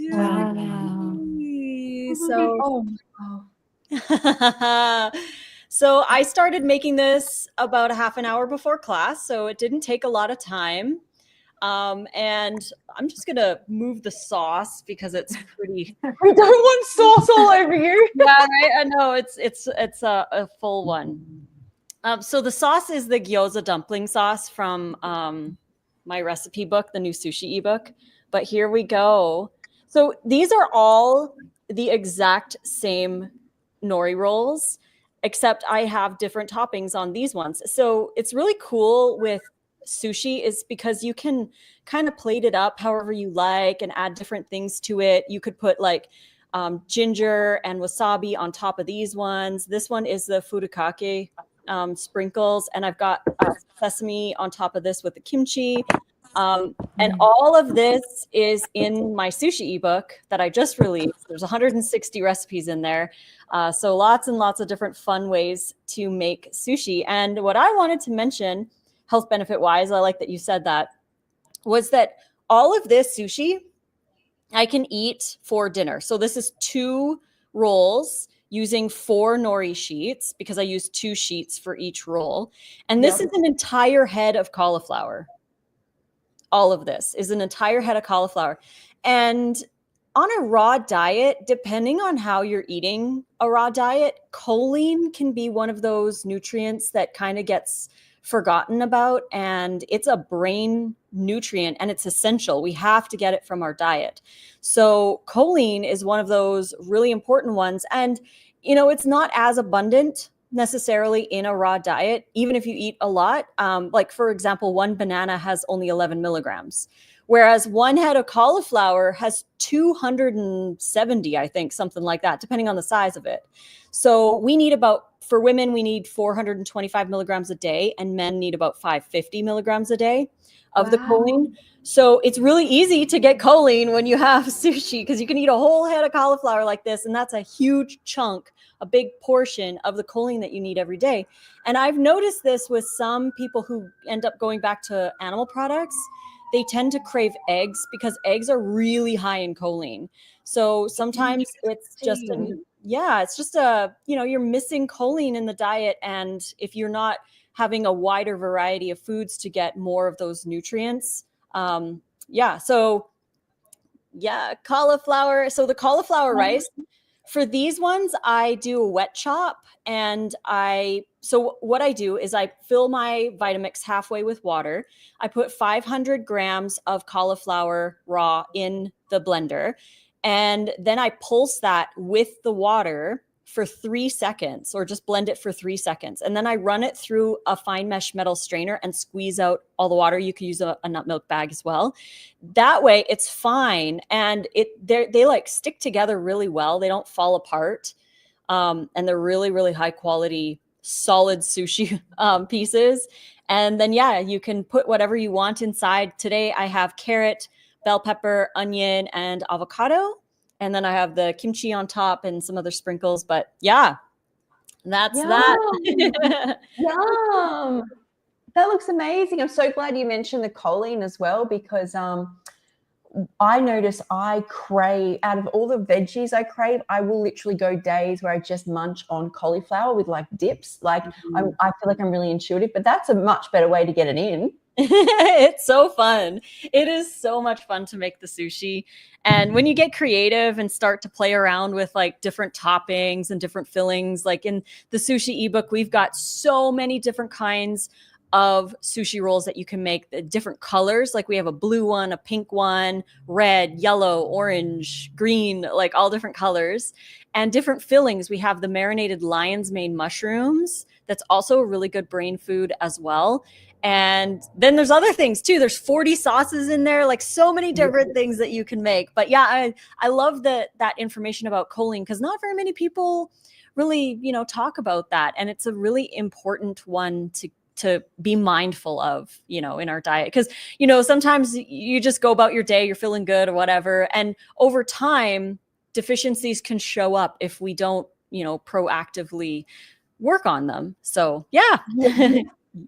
Wow. So, Oh, wow. so I started making this about a half an hour before class, so it didn't take a lot of time. And I'm just gonna move the sauce because it's pretty. We don't want sauce all over you. Yeah, right. I know it's a full one. So the sauce is the gyoza dumpling sauce from my recipe book, the new sushi ebook. But here we go. So these are all the exact same nori rolls, except I have different toppings on these ones. So it's really cool with sushi is because you can kind of plate it up however you like and add different things to it. You could put like ginger and wasabi on top of these ones. This one is the furikake sprinkles, and I've got sesame on top of this with the kimchi. And all of this is in my sushi ebook that I just released. There's 160 recipes in there. So lots and lots of different fun ways to make sushi. And what I wanted to mention, health benefit wise, I like that you said that, was that all of this sushi I can eat for dinner. So this is 2 rolls using 4 nori sheets because I use 2 sheets for each roll. And this is an entire head of cauliflower. All of this is an entire head of cauliflower. And on a raw diet, depending on how you're eating a raw diet, choline can be one of those nutrients that kind of gets forgotten about. And it's a brain nutrient and it's essential. We have to get it from our diet. So choline is one of those really important ones. And, you know, it's not as abundant necessarily in a raw diet, even if you eat a lot. Like, for example, 1 banana has only 11 milligrams, whereas 1 head of cauliflower has 270, I think, something like that, depending on the size of it. So we need for women, we need 425 milligrams a day, and men need about 550 milligrams a day of the choline. So it's really easy to get choline when you have sushi because you can eat a whole head of cauliflower like this, and that's a huge chunk, a big portion of the choline that you need every day. And I've noticed this with some people who end up going back to animal products. They tend to crave eggs because eggs are really high in choline. So sometimes it's just you're missing choline in the diet. And if you're not having a wider variety of foods to get more of those nutrients, cauliflower. So the cauliflower rice, for these ones, I do a wet chop. And so what I do is I fill my Vitamix halfway with water. I put 500 grams of cauliflower raw in the blender. And then I pulse that with the water for 3 seconds, or just blend it for 3 seconds. And then I run it through a fine mesh metal strainer and squeeze out all the water. You could use a nut milk bag as well. That way it's fine. And they like stick together really well. They don't fall apart. And they're really, really high quality, solid sushi pieces. And then, you can put whatever you want inside. Today I have carrot, bell pepper, onion, and avocado. And then I have the kimchi on top and some other sprinkles. But that's Yum. that. Yum. That looks amazing. I'm so glad you mentioned the choline as well, because I notice I crave, out of all the veggies I crave, I will literally go days where I just munch on cauliflower with like dips. Like I feel like I'm really intuitive, but that's a much better way to get it in. It's so fun. It is so much fun to make the sushi. And when you get creative and start to play around with like different toppings and different fillings, like in the sushi ebook, we've got so many different kinds of sushi rolls that you can make, the different colors. Like we have a blue one, a pink one, red, yellow, orange, green, like all different colors and different fillings. We have the marinated lion's mane mushrooms. That's also a really good brain food as well. And then there's other things too. There's 40 sauces in there, like so many different things that you can make. But I love that information about choline, because not very many people really, talk about that. And it's a really important one to be mindful of, in our diet. Because, sometimes you just go about your day, you're feeling good or whatever. And over time, deficiencies can show up if we don't, proactively work on them. So, yeah.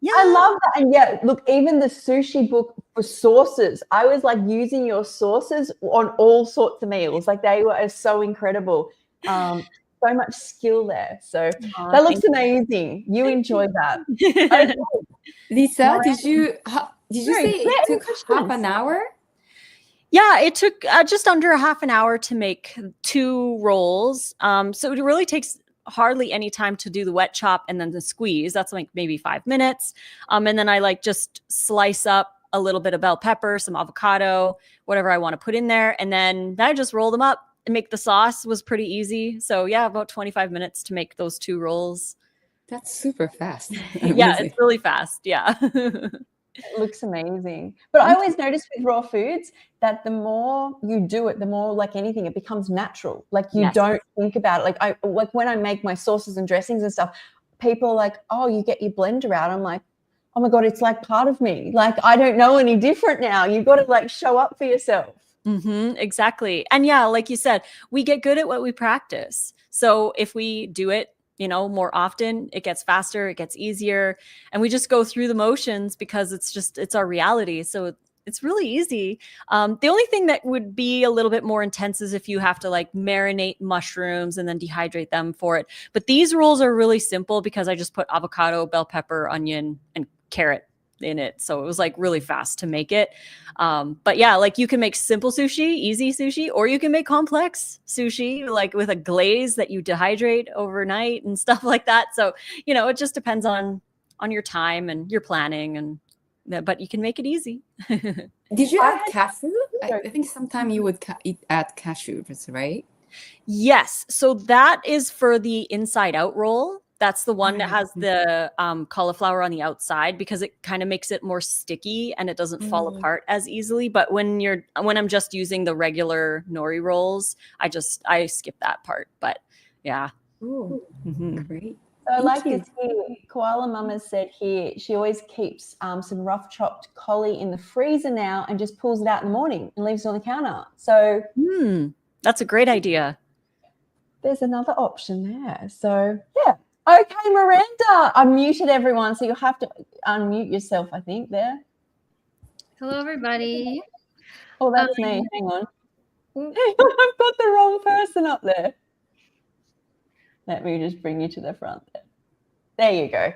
Yeah. I love that. And yeah, look, even the sushi book for sauces, I was like using your sauces on all sorts of meals. Like they were so incredible. So much skill there. So Aw, that looks thank amazing. You enjoyed that. Okay. you. Lisa, Miranda, did you no, say do you it have any took half questions? an hour? Yeah, it took just under a half an hour to make 2 rolls. So it really takes hardly any time to do the wet chop and then the squeeze. That's like maybe 5 minutes. And then I like just slice up a little bit of bell pepper, some avocado, whatever I want to put in there. And then I just roll them up and make the sauce. Was pretty easy. So yeah, about 25 minutes to make those 2 rolls. That's super fast. Yeah, Amazing. it's really fast. Yeah. It looks amazing. But I always notice with raw foods that the more you do it, the more like anything, it becomes natural. Like you Yes. don't think about it. Like when I make my sauces and dressings and stuff, people are like, oh, you get your blender out. I'm like, oh my God, it's like part of me. Like I don't know any different now. You've got to like show up for yourself. Exactly. And yeah, like you said, we get good at what we practice. So if we do it, more often, it gets faster, it gets easier, and we just go through the motions because it's our reality. So it's really easy. The only thing that would be a little bit more intense is if you have to like marinate mushrooms and then dehydrate them for it. But these rolls are really simple because I just put avocado, bell pepper, onion, and carrot in it. So it was like really fast to make it. But yeah, like you can make simple sushi, easy sushi, or you can make complex sushi, like with a glaze that you dehydrate overnight and stuff like that. So, it just depends on your time and your planning but you can make it easy. Did you add cashew? Sorry. I think sometime you would add cashews, right? Yes. So that is for the inside out roll. That's the one that has the cauliflower on the outside because it kind of makes it more sticky and it doesn't fall apart as easily. But when I'm just using the regular nori rolls, I skip that part. But yeah. Oh, great. So I Thank like you. this here. Koala Mama said here she always keeps some rough chopped collie in the freezer now and just pulls it out in the morning and leaves it on the counter. So that's a great idea. there's another option there. So yeah. Okay, Miranda. I muted everyone, so you'll have to unmute yourself, I think, there. Hello, everybody. Oh, that's me. Hang on. I've got the wrong person up there. Let me just bring you to the front there. There you go.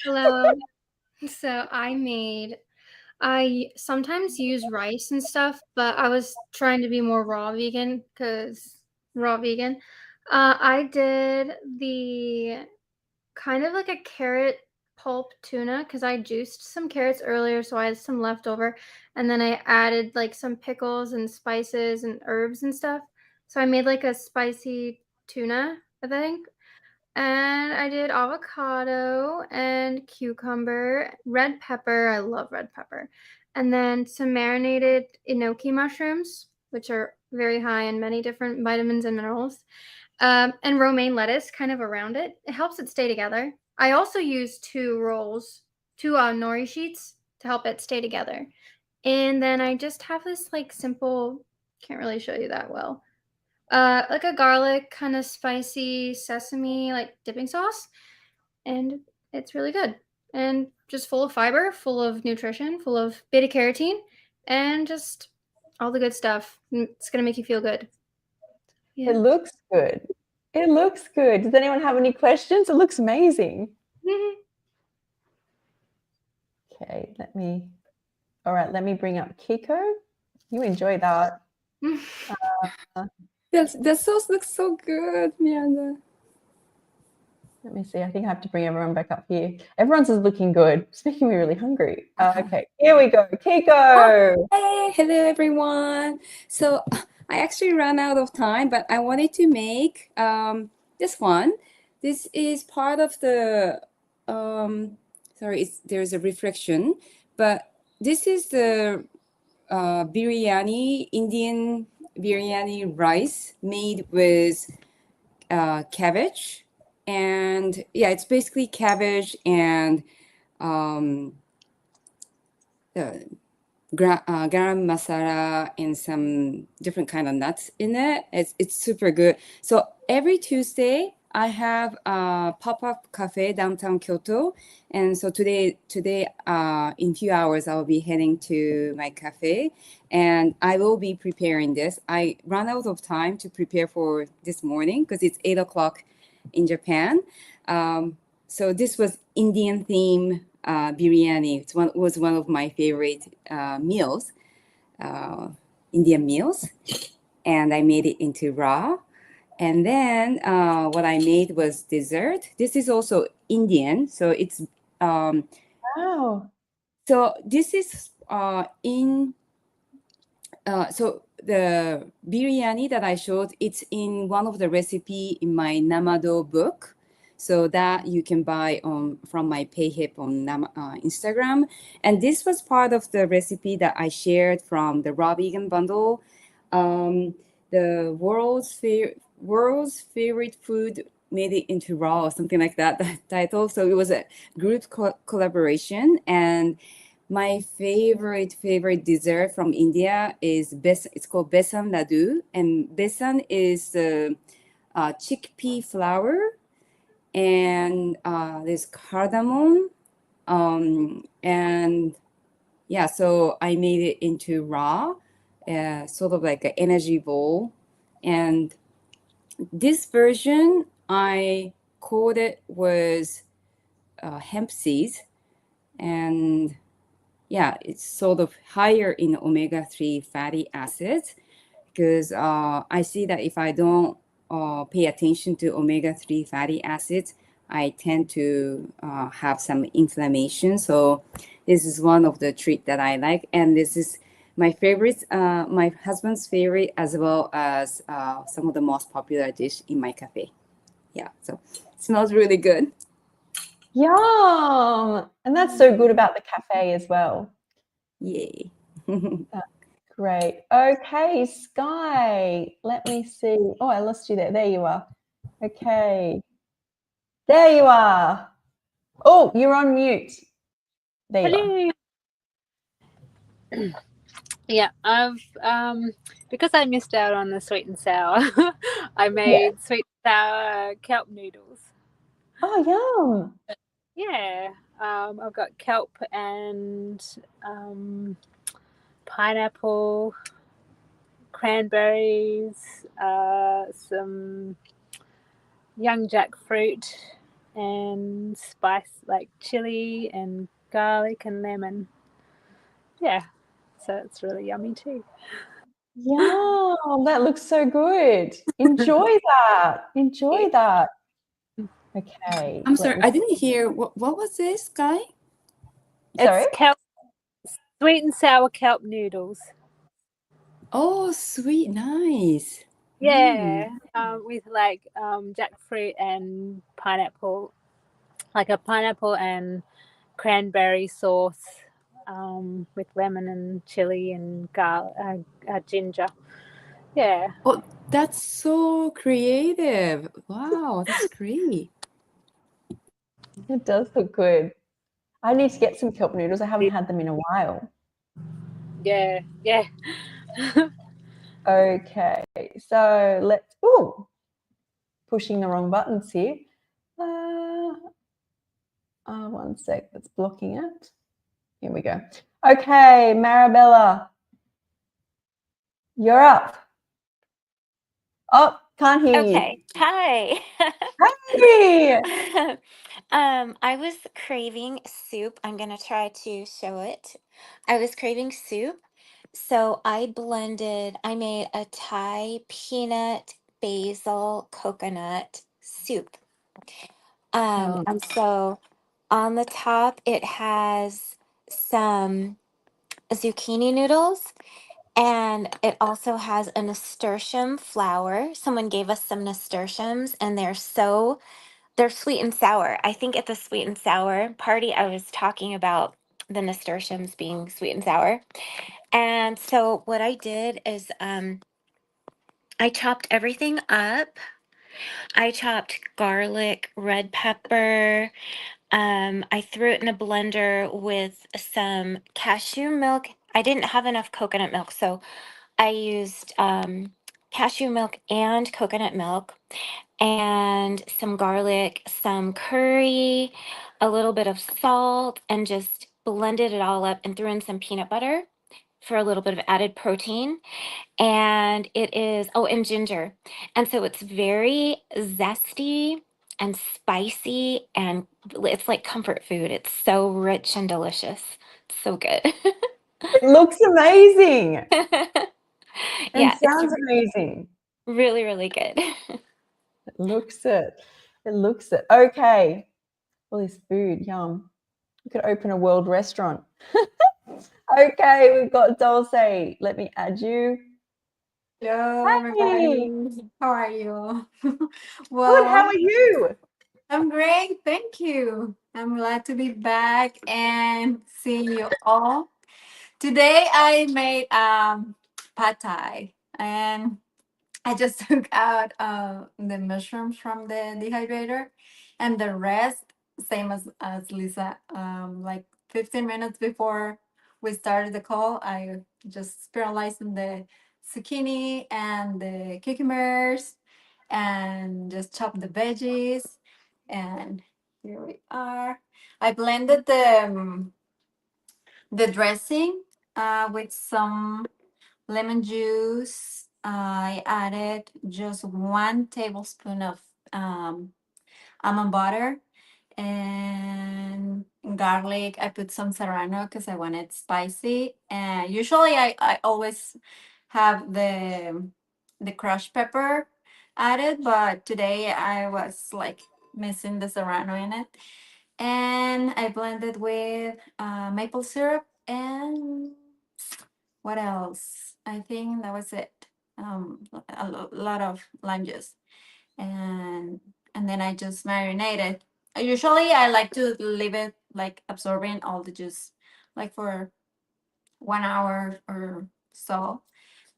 Hello. So I sometimes use rice and stuff, but I was trying to be more raw vegan because raw vegan. I did the kind of like a carrot pulp tuna because I juiced some carrots earlier, so I had some leftover, and then I added like some pickles and spices and herbs and stuff. So I made like a spicy tuna, I think. And I did avocado and cucumber, red pepper. I love red pepper. And then some marinated enoki mushrooms, which are very high in many different vitamins and minerals. And romaine lettuce kind of around it. It helps it stay together. I also use 2 nori sheets to help it stay together. And then I just have this like simple, can't really show you that well. Like a garlic kind of spicy sesame like dipping sauce, and it's really good and just full of fiber, full of nutrition, full of beta carotene, and just all the good stuff. It's gonna make you feel good. Yeah. It looks good. It looks good. Does anyone have any questions? It looks amazing. Okay, all right, let me bring up Kiko. You enjoy that. That sauce looks so good, Miranda. Let me see. I think I have to bring everyone back up here. Everyone's is looking good. It's making me really hungry. Okay, here we go. Kiko. Hey, hello everyone. So I actually ran out of time, but I wanted to make this one. This is part of the there's a reflection, but this is the biryani, Indian biryani rice made with cabbage. And yeah, it's basically cabbage and garam masala and some different kind of nuts in it. It's super good. So every Tuesday, I have a pop-up cafe downtown Kyoto, and so today, in few hours, I'll be heading to my cafe, and I will be preparing this. I ran out of time to prepare for this morning because it's 8 o'clock in Japan. So this was Indian theme biryani. Was one of my favorite meals, Indian meals, and I made it into raw. And then what I made was dessert. This is also Indian, so it's Wow. so this is so the biryani that I showed, it's in one of the recipe in my Namado book. So that you can buy from my Payhip on Instagram. And this was part of the recipe that I shared from the Raw Vegan Bundle. The world's favorite food made it into raw or something like that, that title. So it was a group collaboration. And my favorite dessert from India is it's called besan laddu. And besan is the chickpea flour, and there's cardamom. And yeah, so I made it into raw, sort of like an energy bowl. And this version I called it was hemp seeds. And yeah, it's sort of higher in omega-3 fatty acids, because I see that if I don't pay attention to omega-3 fatty acids, I tend to have some inflammation. So this is one of the treat that I like. And this is my favorite, my husband's favorite, as well as some of the most popular dish in my cafe. Yeah, so it smells really good. Yum. And that's so good about the cafe as well. Yay. Great. Okay, Sky. Let me see. Oh, I lost you there. There you are. Okay. There you are. Oh, you're on mute. There you are. Yeah, I've because I missed out on the sweet and sour, I made sweet and sour kelp noodles. Oh, yum. Yeah, I've got kelp and pineapple, cranberries, some young jackfruit, and spice like chili and garlic and lemon. Yeah, so it's really yummy too. Yum. That looks so good. Enjoy that. Enjoy that. Okay. I'm sorry, I didn't hear. What was this, Guy? Sorry? It's kelp, sweet and sour kelp noodles. Oh, sweet, nice. Yeah, with like jackfruit and pineapple, like a pineapple and cranberry sauce with lemon and chili and garlic, ginger. Yeah. Oh, that's so creative. Wow, that's great. It does look good. I need to get some kelp noodles. I haven't had them in a while. Yeah. Yeah. Okay, so let's, oh, pushing the wrong buttons here. One sec, that's blocking it. Here we go. Okay, Marabella, you're up. Oh, can't hear you. Okay. Hi. Hey! I was craving soup. I'm gonna try to show it. I was craving soup, so I made a Thai peanut basil coconut soup. Oh. And so on the top it has some zucchini noodles, and it also has a nasturtium flour. Someone gave us some nasturtiums, and they're sweet and sour. I think at the sweet and sour party, I was talking about the nasturtiums being sweet and sour. And so what I did is I chopped everything up. I chopped garlic, red pepper. I threw it in a blender with some cashew milk. I didn't have enough coconut milk, so I used cashew milk and coconut milk. and some garlic, some curry, a little bit of salt, and just blended it all up and threw in some peanut butter for a little bit of added protein. And it is, oh, and ginger. And so it's very zesty and spicy, and it's like comfort food. It's so rich and delicious. It's so good. It looks amazing and Yeah, it's sounds amazing. really, really good. It looks it. It looks it. Okay. All this food, yum. We could open a world restaurant. Okay, we've got Dulce. Let me add you. Hello, Hey. everybody. How are you? Good. How Well, are you? I'm great. Thank you. I'm glad to be back and seeing you all. Today I made pad thai, and I just took out the mushrooms from the dehydrator, and the rest, same as Lisa, like 15 minutes before we started the call, I just spiralized the zucchini and the cucumbers, and just chopped the veggies, and here we are. I blended the dressing with some lemon juice. I added just 1 tablespoon of almond butter and garlic. I put some serrano because I want it spicy. And usually I always have the crushed pepper added, but today I was like missing the serrano in it. And I blended with maple syrup and what else? I think that was it. Lot of lime juice, and then I just marinated. Usually, I like to leave it like absorbing all the juice, like for 1 hour or so.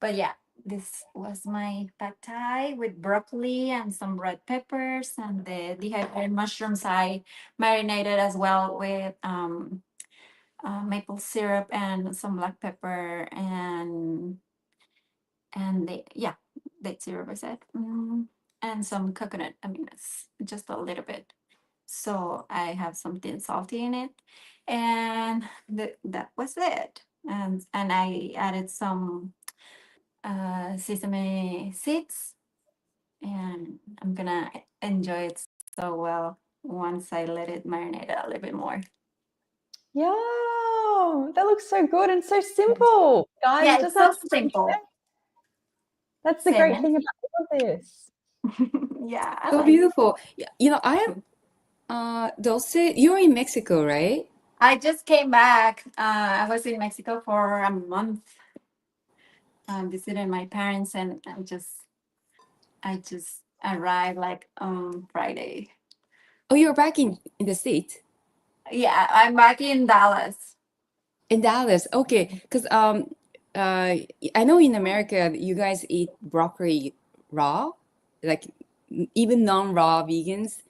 But yeah, this was my pad thai with broccoli and some red peppers, and the dehydrated mushrooms I marinated as well with maple syrup and some black pepper and the yeah date syrup I said, and some coconut. I mean, it's just a little bit, so I have something salty in it, and that was it. And I added some sesame seeds, and I'm gonna enjoy it so well once I let it marinate a little bit more. Yum. That looks so good and so simple. Guys, Yeah, it it's doesn't have so to be simple. complex. That's the great Same. thing about all of this. Yeah, I So like it. beautiful. Yeah, I am Dulce, you're in Mexico, right? I just came back. I was in Mexico for a month, visiting my parents, and I just arrived like on Friday. Oh, you're back in the States. Yeah, I'm back in Dallas. In Dallas. Okay, because I know in America you guys eat broccoli raw, like even non-raw vegans.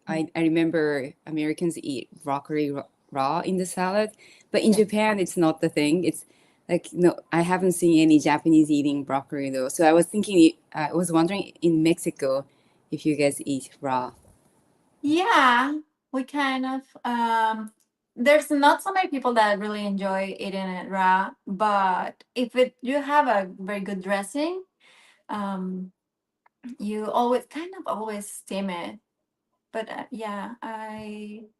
I remember Americans eat broccoli raw in the salad, but in Yeah. Japan it's not the thing. It's like no, I haven't seen any Japanese eating broccoli though. So I was thinking, I was wondering in Mexico if you guys eat raw. Yeah, we kind of there's not so many people that really enjoy eating it raw, but if it you have a very good dressing, um you always steam it. But yeah,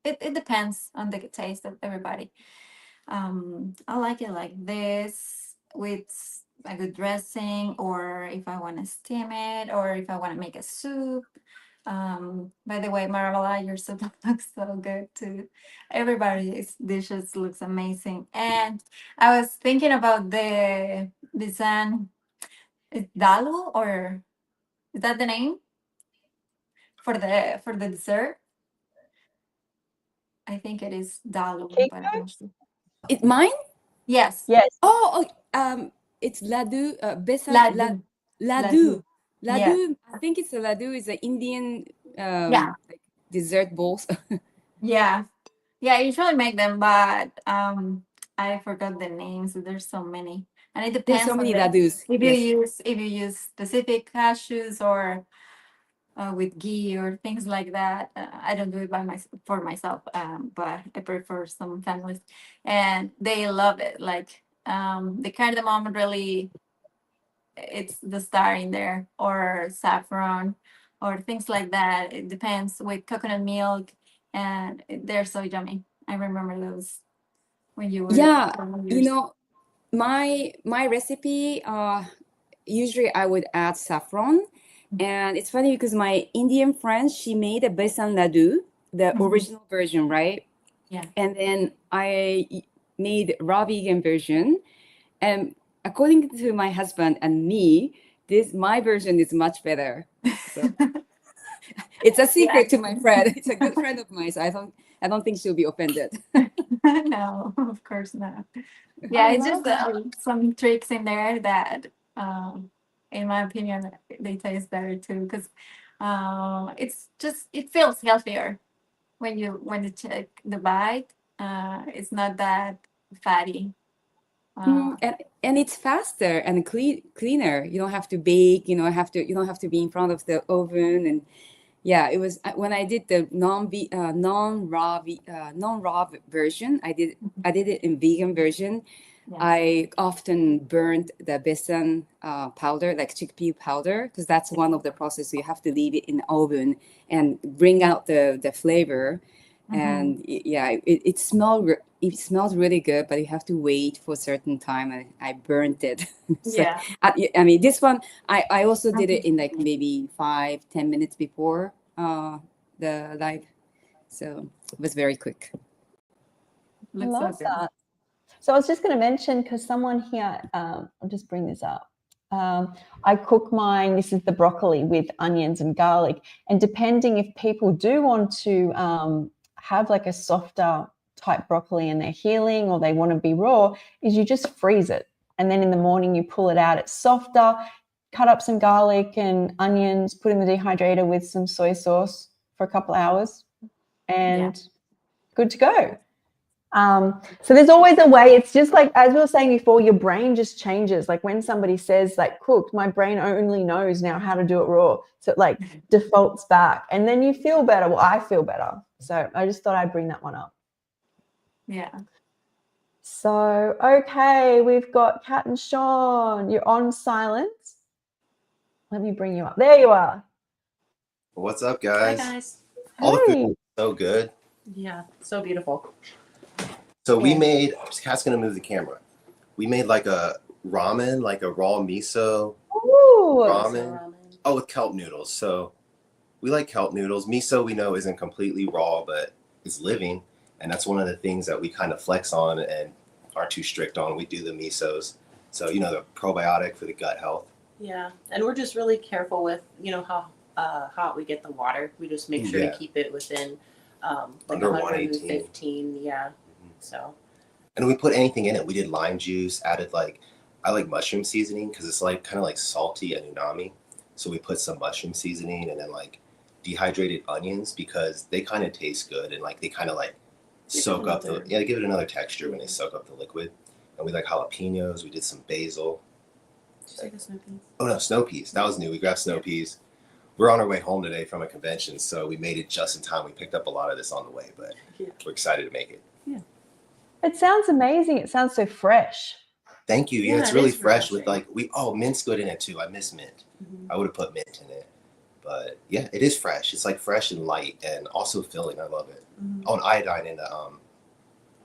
it depends on the taste of everybody. I like it like this with a good dressing, or if I want to steam it, or if I want to make a soup. By the way, Marabella, your soup looks so good too. Everybody's dishes looks amazing. And I was thinking about the bisan. Is dalu, or is that the name for the dessert? I think it is dalu, Kiko? but I'm not sure. It mine? Yes, Yes. Oh, it's ladu, besan, ladu, ladu, Yeah, ladu. I think it's a ladu. Is an Indian yeah, like dessert bowls. yeah. Yeah, I usually make them, but I forgot the names. There's so many, and it There's so depends on many the ladus. if Yes. you use specific cashews or with ghee or things like that. I don't do it for myself, but I prefer some families, and they love it. Like the cardamom really, it's the star in there, or saffron, or things like that. It depends with coconut milk, and they're so yummy. I remember those when you were Yeah, from you yours. know, my recipe, usually I would add saffron. And it's funny because my Indian friend, she made a besan laddu, the Mhm. original version, right? Yeah. And then I made raw vegan version. And according to my husband and me, my version is much better. So it's a secret to my friend. It's a good friend of mine, so I don't think she'll be offended. No, of course not. Yeah, I it's just love some tricks in there that, in my opinion, they taste better too. Because it's just it feels healthier when you check the bite. It's not that fatty. And it's faster and cleaner. You don't have to bake. You don't have to be in front of the oven. And yeah, it was when I did the non-raw version. I did it in vegan version. Yeah. I often burned the besan powder, like chickpea powder, because that's one of the processes. You have to leave it in the oven and bring out the flavor. And yeah, it smells really good, but you have to wait for a certain time. I burnt it. So, Yeah. I mean, this one I also did it in like maybe 5-10 minutes before the live, so it was very quick. I Looks so love good. that. So I was just going to mention, because someone here, I'll just bring this up. I cook mine, this is the broccoli with onions and garlic. And depending if people do want to have like a softer type broccoli and they're healing, or they want to be raw, is you just freeze it. And then in the morning you pull it out, it's softer, cut up some garlic and onions, put in the dehydrator with some soy sauce for a couple hours, and good to go. So there's always a way. It's just like, as we were saying before, your brain just changes. Like when somebody says like cooked, my brain only knows now how to do it raw. So it like defaults back, and then you feel better. Well, I feel better. So I just thought I'd bring that one up. Yeah. So, okay, we've got Kat and Sean. You're on silence. Let me bring you up. There you are. What's up, Hi guys? guys. All the food Hey. is so good. Yeah, so beautiful. So we Yeah. made, Kat's gonna move the camera. We made like a ramen, like a raw miso Ooh. ramen. Oh, with kelp noodles. So we like kelp noodles. Miso, we know, isn't completely raw, but it's living. And that's one of the things that we kind of flex on and aren't too strict on. We do the misos. So, the probiotic for the gut health. Yeah, and we're just really careful with how hot we get the water. We just make sure to keep it within like Under 115. Yeah. So. And we put anything in it. We did lime juice, added I like mushroom seasoning because it's like kind of like salty and umami. So we put some mushroom seasoning and then like dehydrated onions because they kind of taste good and like they kind of like soak up they give it another texture when they soak up the liquid. And we like jalapenos. We did some basil. Did you take the snow peas? Oh no, snow peas. That was new. We grabbed snow peas. We're on our way home today from a convention, so we made it just in time. We picked up a lot of this on the way, but we're excited to make it. Yeah. It sounds amazing. It sounds so fresh. Thank you. Yeah, Yeah, it's it really is fresh with refreshing. mint's good in it too. I miss mint. Mhm. I would have put mint in it. But yeah, it is fresh. It's like fresh and light and also filling. I love it. Mhm. Oh, and iodine in the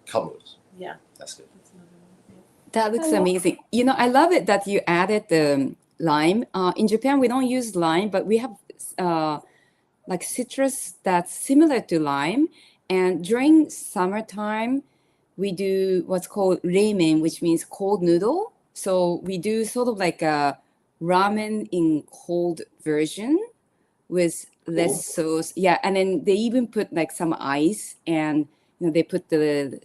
kelp noodles. Yeah. That's good. That's another one. That looks I love amazing. I love it that you added the lime. In Japan, we don't use lime, but we have like citrus that's similar to lime. And during summertime, we do what's called ramen, which means cold noodle. So we do sort of like a ramen in cold version with less sauce. Yeah, and then they even put like some ice, and they put the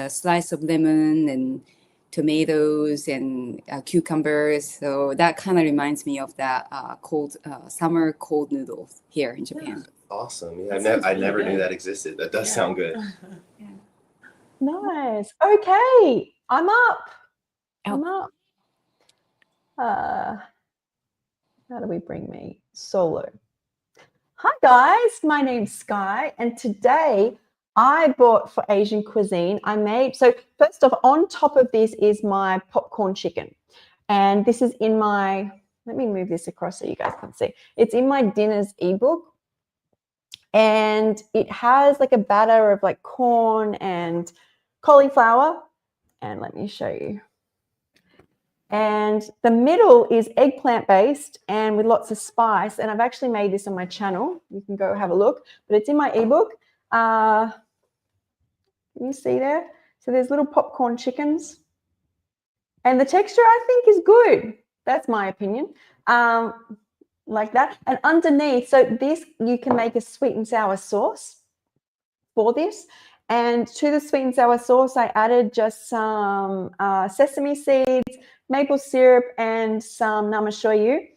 slice of lemon and tomatoes and cucumbers. So that kind of reminds me of that cold summer cold noodles here in Japan. Awesome. Yeah, That I sounds never really knew good. that existed. That does Yeah. sound good. Nice. Okay, I'm up. Oh. I'm up. How do we bring me? Solo. Hi guys, my name's Sky, and today I bought for Asian cuisine. So first off, on top of this is my popcorn chicken, and this is in my. Let me move this across so you guys can see. It's in my dinners ebook, and it has like a batter of like corn and cauliflower, and let me show you. And the middle is eggplant based and with lots of spice. And I've actually made this on my channel. You can go have a look, but it's in my ebook. Can you see there? So there's little popcorn chickens. And the texture I think is good. That's my opinion. Like that. And underneath, so this, you can make a sweet and sour sauce for this. And to the sweet and sour sauce, I added just some sesame seeds, maple syrup, and some namashoyu.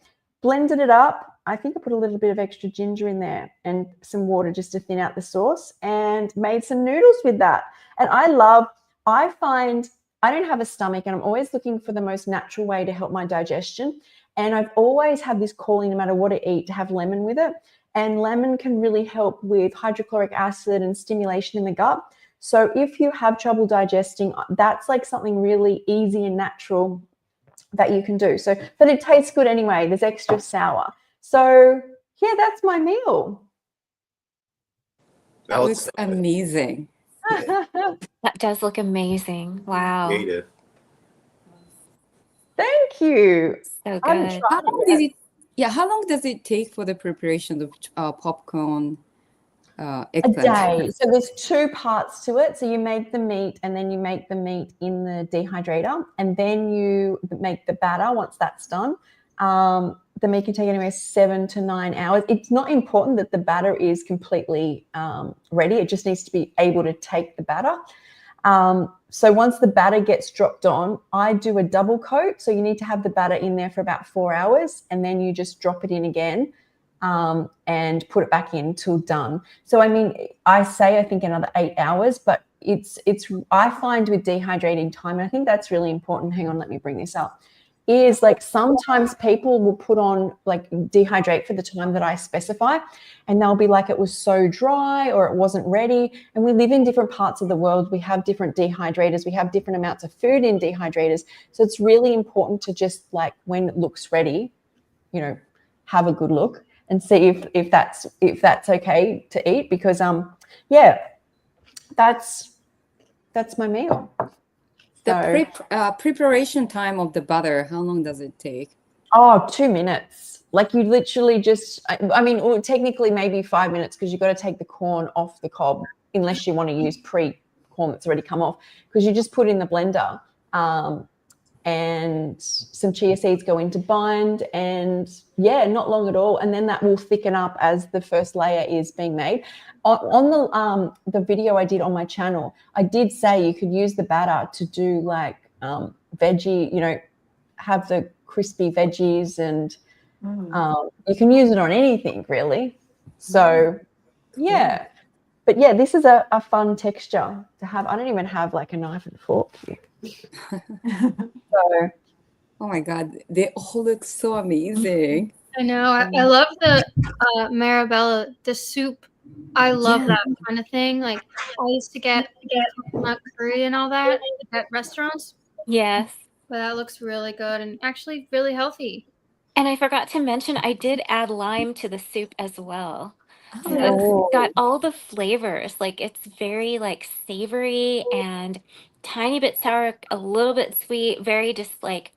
Blended it up. I think I put a little bit of extra ginger in there and some water just to thin out the sauce, and made some noodles with that. And I find I don't have a stomach, and I'm always looking for the most natural way to help my digestion. And I've always had this calling, no matter what I eat, to have lemon with it. And lemon can really help with hydrochloric acid and stimulation in the gut. So if you have trouble digesting, that's like something really easy and natural that you can do. So, but it tastes good anyway. There's extra sour. So yeah, that's my meal. That looks amazing. That does look amazing. Wow. Creative. Thank you. So I haven't good. tried How long it did yet. how long does it take for the preparation of popcorn A eggplant? day. So there's two parts to it. So you make the meat, and then you make the meat in the dehydrator, and then you make the batter once that's done. The meat can take anywhere 7 to 9 hours. It's not important that the batter is completely ready. It just needs to be able to take the batter. So once the batter gets dropped on, I do a double coat. So you need to have the batter in there for about 4 hours, and then you just drop it in again and put it back in till done. So I mean, I think another 8 hours, but I find with dehydrating time, and I think that's really important. Hang on, let me bring this up. Is like sometimes people will put on like dehydrate for the time that I specify, and they'll be like, it was so dry or it wasn't ready. And we live in different parts of the world. We have different dehydrators. We have different amounts of food in dehydrators. So it's really important to just like, when it looks ready, have a good look and see if that's okay to eat, because that's my meal. The preparation time of the butter, how long does it take? 2 minutes. Like you literally just, well, technically maybe 5 minutes, because you've got to take the corn off the cob, unless you want to use pre-corn that's already come off, because you just put in the blender and some chia seeds go into bind, and not long at all. And then that will thicken up as the first layer is being made. On the video I did on my channel, I did say you could use the batter to do like veggie, have the crispy veggies, and you can use it on anything really. So but this is a fun texture to have. I don't even have like a knife and fork here. So, oh my God, they all look so amazing. I know. I love the Marabella, the soup. I love that kind of thing. Like I used to get coconut curry and all that at restaurants. Yes. But that looks really good and actually really healthy. And I forgot to mention, I did add lime to the soup as well. So that's got all the flavors. Like it's very like savory and tiny bit sour, a little bit sweet, very just like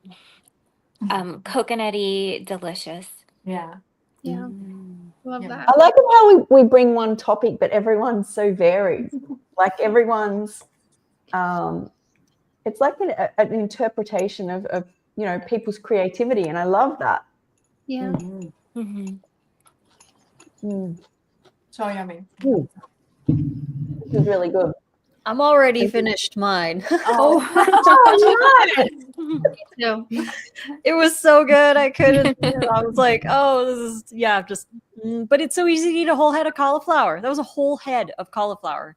coconutty, delicious. Yeah. Yeah. Love that. I like how we bring one topic, but everyone's so varied. Like everyone's, it's like an interpretation of people's creativity, and I love that. Yeah. So yummy. This is really good. I'm already finished mine. No. It was so good. I couldn't. I was like, oh, this is just. But it's so easy to eat a whole head of cauliflower. That was a whole head of cauliflower.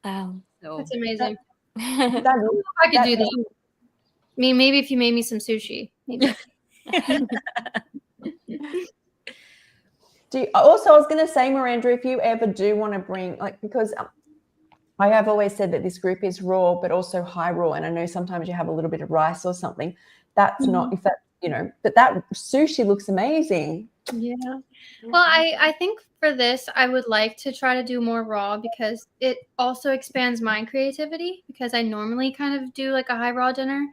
Wow. So That's amazing. That I could do that. I mean, maybe if you made me some sushi. Maybe. Also, I was going to say, Miranda, if you ever do want to bring, like, because I have always said that this group is raw, but also high raw. And I know sometimes you have a little bit of rice or something. That's not, if that, you know, but that sushi looks amazing. Yeah. Well, I think for this, I would like to try to do more raw because it also expands my creativity because I normally kind of do like a high raw dinner,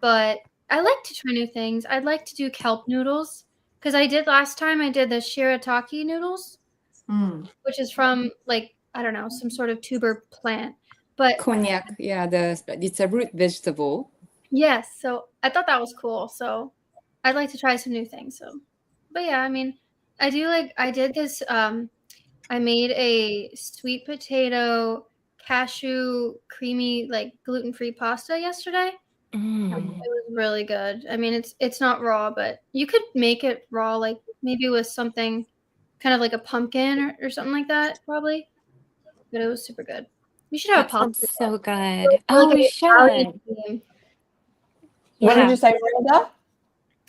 but I like to try new things. I'd like to do kelp noodles because I did last time. I did the shirataki noodles, which is from like, I don't know, some sort of tuber plant. But Konjac, yeah, it's a root vegetable. yes, so I thought that was cool. So I'd like to try some new things. So, but yeah, I mean, I did this. I made a sweet potato cashew creamy like gluten-free pasta yesterday. It was really good. I mean, it's not raw, but you could make it raw, like maybe with something kind of like a pumpkin or something like that, probably. But it was super good. We should have That a pasta. sounds so good. Like Oh, an we Italian should. theme. What did Yeah. you say, Miranda?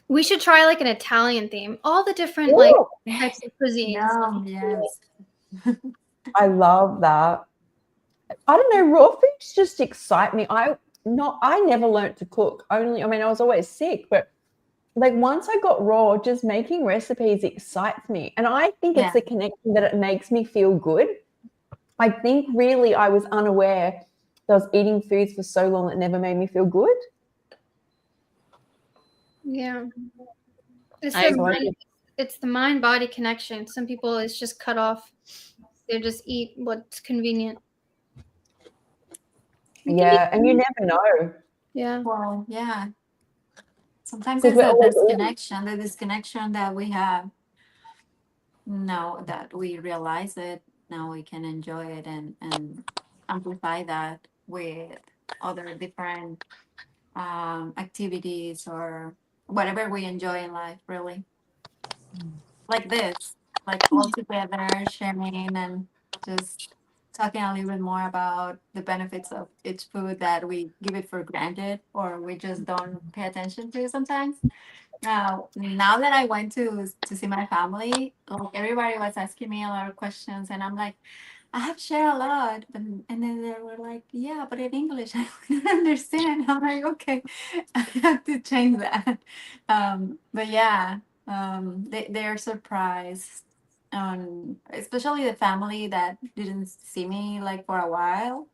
We should try like an Italian theme. All the different like Ooh, types of cuisines. Yum, yes. I love that. I don't know, raw foods just excite me. I never learned to cook. I was always sick, but like once I got raw, just making recipes excites me. And I think it's the connection that it makes me feel good. I think really I was unaware that I was eating foods for so long that never made me feel good. Yeah. It's I the mind-body connection. Some people it's just cut off. They just eat what's convenient. Yeah, and you never know. Yeah. Well, yeah. Sometimes Because it's we're a always the disconnection that we have. Now that we realize it, now we can enjoy it and amplify that with other different activities or whatever we enjoy in life, really. Like this, like all together, sharing and just talking a little bit more about the benefits of each food that we give it for granted or we just don't pay attention to sometimes. Now that I went to see my family, like everybody was asking me a lot of questions, and I'm like, I have shared a lot, and then they were like, yeah, but in English, I don't understand. I'm like, okay, I have to change that. But yeah, they're surprised, especially the family that didn't see me like for a while.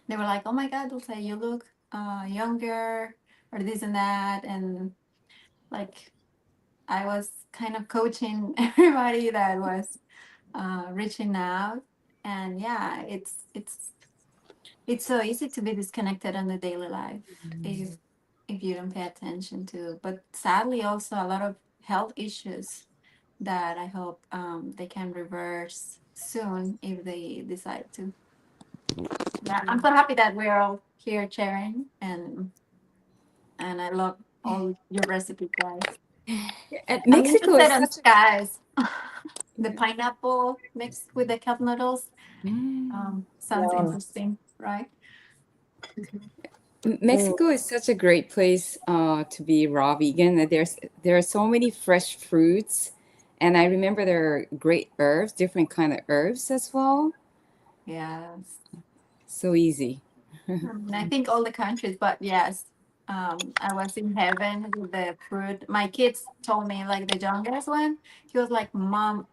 They were like, oh my God, Dulce, you look younger, or this and that, and like I was kind of coaching everybody that was reaching out, and yeah, it's so easy to be disconnected in the daily life if you don't pay attention to. But sadly, also a lot of health issues that I hope they can reverse soon if they decide to. Yeah, I'm so happy that we're all here sharing, and I love all your recipes, guys. And I'm Mexico interested is in such guys. The pineapple mixed with the cup noodles sounds Yum. interesting, right? Mexico is such a great place to be raw vegan. There are so many fresh fruits, and I remember there are great herbs, different kind of herbs as well. Yes. So easy. And I think all the countries, but yes, I was in heaven with the fruit. My kids told me, like the youngest one, he was like, Mom,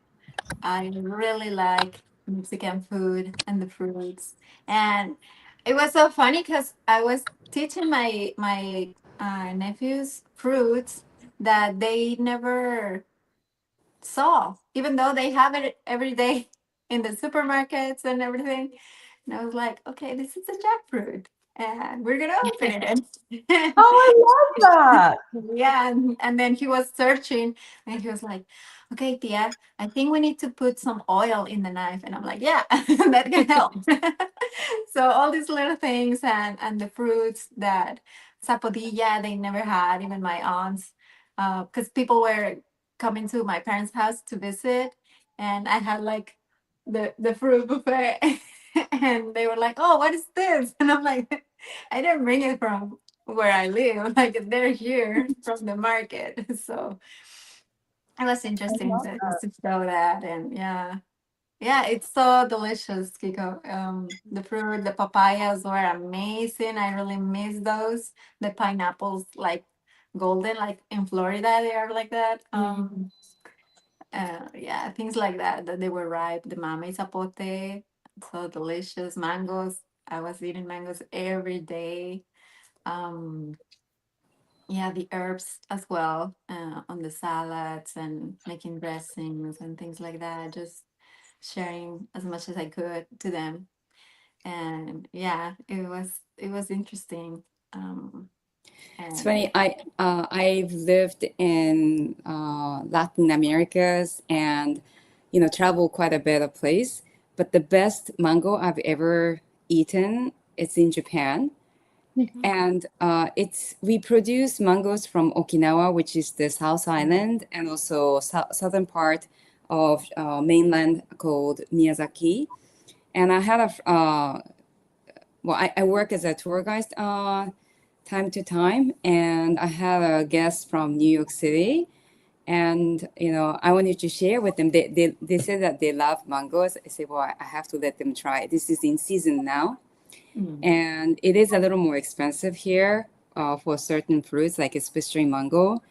I really like Mexican food and the fruits. And it was so funny because I was teaching my nephews fruits that they never saw, even though they have it every day in the supermarkets and everything. And I was like, okay, this is a jackfruit, and we're gonna open it. Oh, I love that. Yeah, and then he was searching, and he was like, okay, Tia, I think we need to put some oil in the knife. And I'm like, yeah, that can help. So all these little things and the fruits that sapodilla they never had, even my aunts, because people were coming to my parents' house to visit, and I had like the fruit buffet, and they were like, "Oh, what is this?" And I'm like, "I didn't bring it from where I live. Like they're here from the market." So It was interesting to show that, and yeah, it's so delicious, Kiko. The fruit, the papayas were amazing. I really miss those. The pineapples, like golden, like in Florida, they are like that. Yeah, things like that, that they were ripe. The mame zapote, so delicious. Mangoes, I was eating mangoes every day. Um, yeah, the herbs as well, on the salads and making dressings and things like that. Just sharing as much as I could to them. And yeah, it was interesting. It's And funny. I've lived in Latin Americas and traveled quite a bit of place. But the best mango I've ever eaten is in Japan. And we produce mangoes from Okinawa, which is the South Island, and also southern part of mainland called Miyazaki. And I had I work as a tour guide time to time, and I had a guest from New York City, and I wanted to share with them. They said that they love mangoes. I said, well, I have to let them try it. This is in season now. And it is a little more expensive here for certain fruits, like especially mango.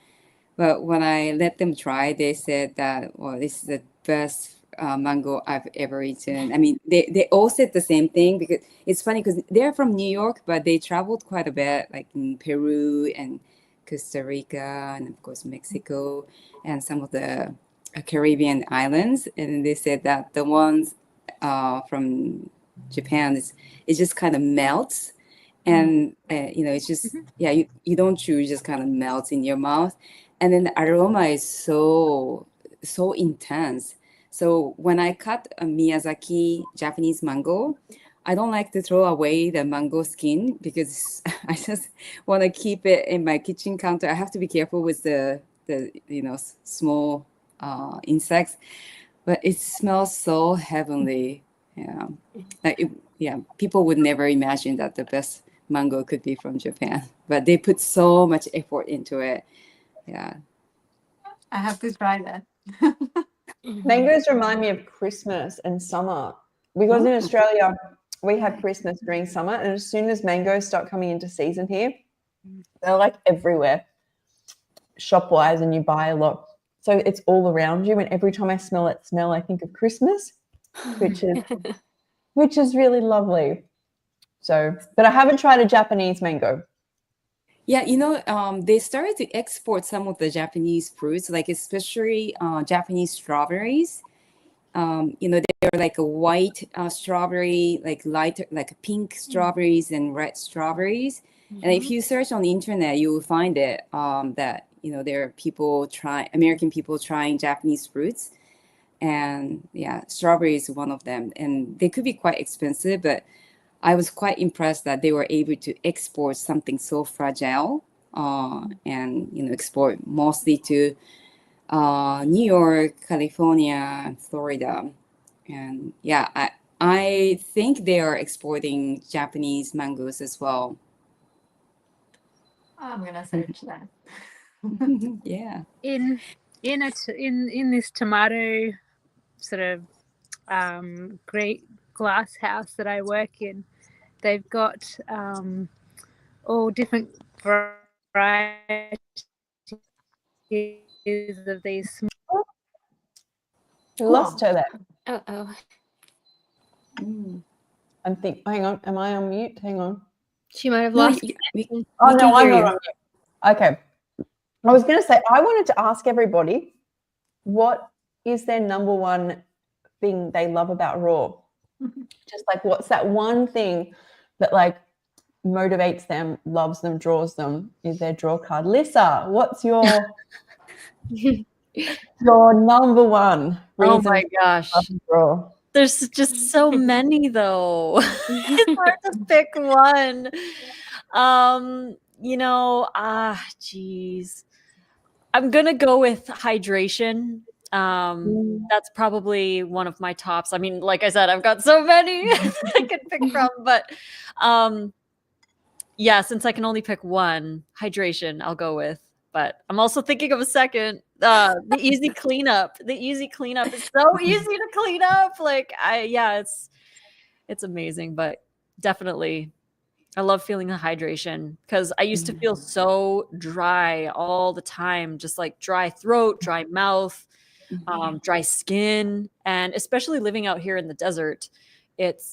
But when I let them try, they said that, well, this is the best mango I've ever eaten. I mean, they all said the same thing, because it's funny because they're from New York, but they traveled quite a bit, like in Peru and Costa Rica and of course Mexico and some of the Caribbean islands. And they said that the ones from Japan it just kind of melts, and it's just you don't chew, it just kind of melts in your mouth, and then the aroma is so intense. So when I cut a Miyazaki Japanese mango, I don't like to throw away the mango skin, because I just want to keep it in my kitchen counter. I have to be careful with the small insects, but it smells so heavenly. People would never imagine that the best mango could be from Japan, but they put so much effort into it. Yeah, I have to try that. Mangoes remind me of Christmas and summer, because in Australia we have Christmas during summer, and as soon as mangoes start coming into season here, they're like everywhere shop wise, and you buy a lot, so it's all around you, and every time I smell it I think of Christmas, which is really lovely. So, but I haven't tried a Japanese mango. Yeah, they started to export some of the Japanese fruits, like especially Japanese strawberries. They're like a white strawberry, like light, like pink strawberries and red strawberries. And if you search on the internet, you will find it that there are American people trying Japanese fruits, and strawberry is one of them. And they could be quite expensive, but I was quite impressed that they were able to export something so fragile, and export mostly to New York, California, Florida. And I think they are exporting Japanese mangoes as well. I'm gonna search that. Yeah. In this tomato sort of great glass house that I work in, they've got all different varieties of these small. Lost her there. Hang on, am I on mute? Hang on. She might have lost. I'm not on mute. Okay. I was going to say, I wanted to ask everybody, what is their number one thing they love about Raw? Just like, what's that one thing that like motivates them, loves them, draws them? Is their draw card? Lisa, what's your number one reason? Oh my gosh. Draw? There's just so many though. It's hard to pick one. Geez. I'm gonna go with hydration. That's probably one of my tops. I mean, like I said, I've got so many I could pick from, but since I can only pick one, hydration I'll go with. but I'm also thinking of a second, the easy cleanup. The easy cleanup is so easy to clean up. Like it's amazing, but definitely I love feeling the hydration because I used to feel so dry all the time, just like dry throat, dry mouth, dry skin, and especially living out here in the desert,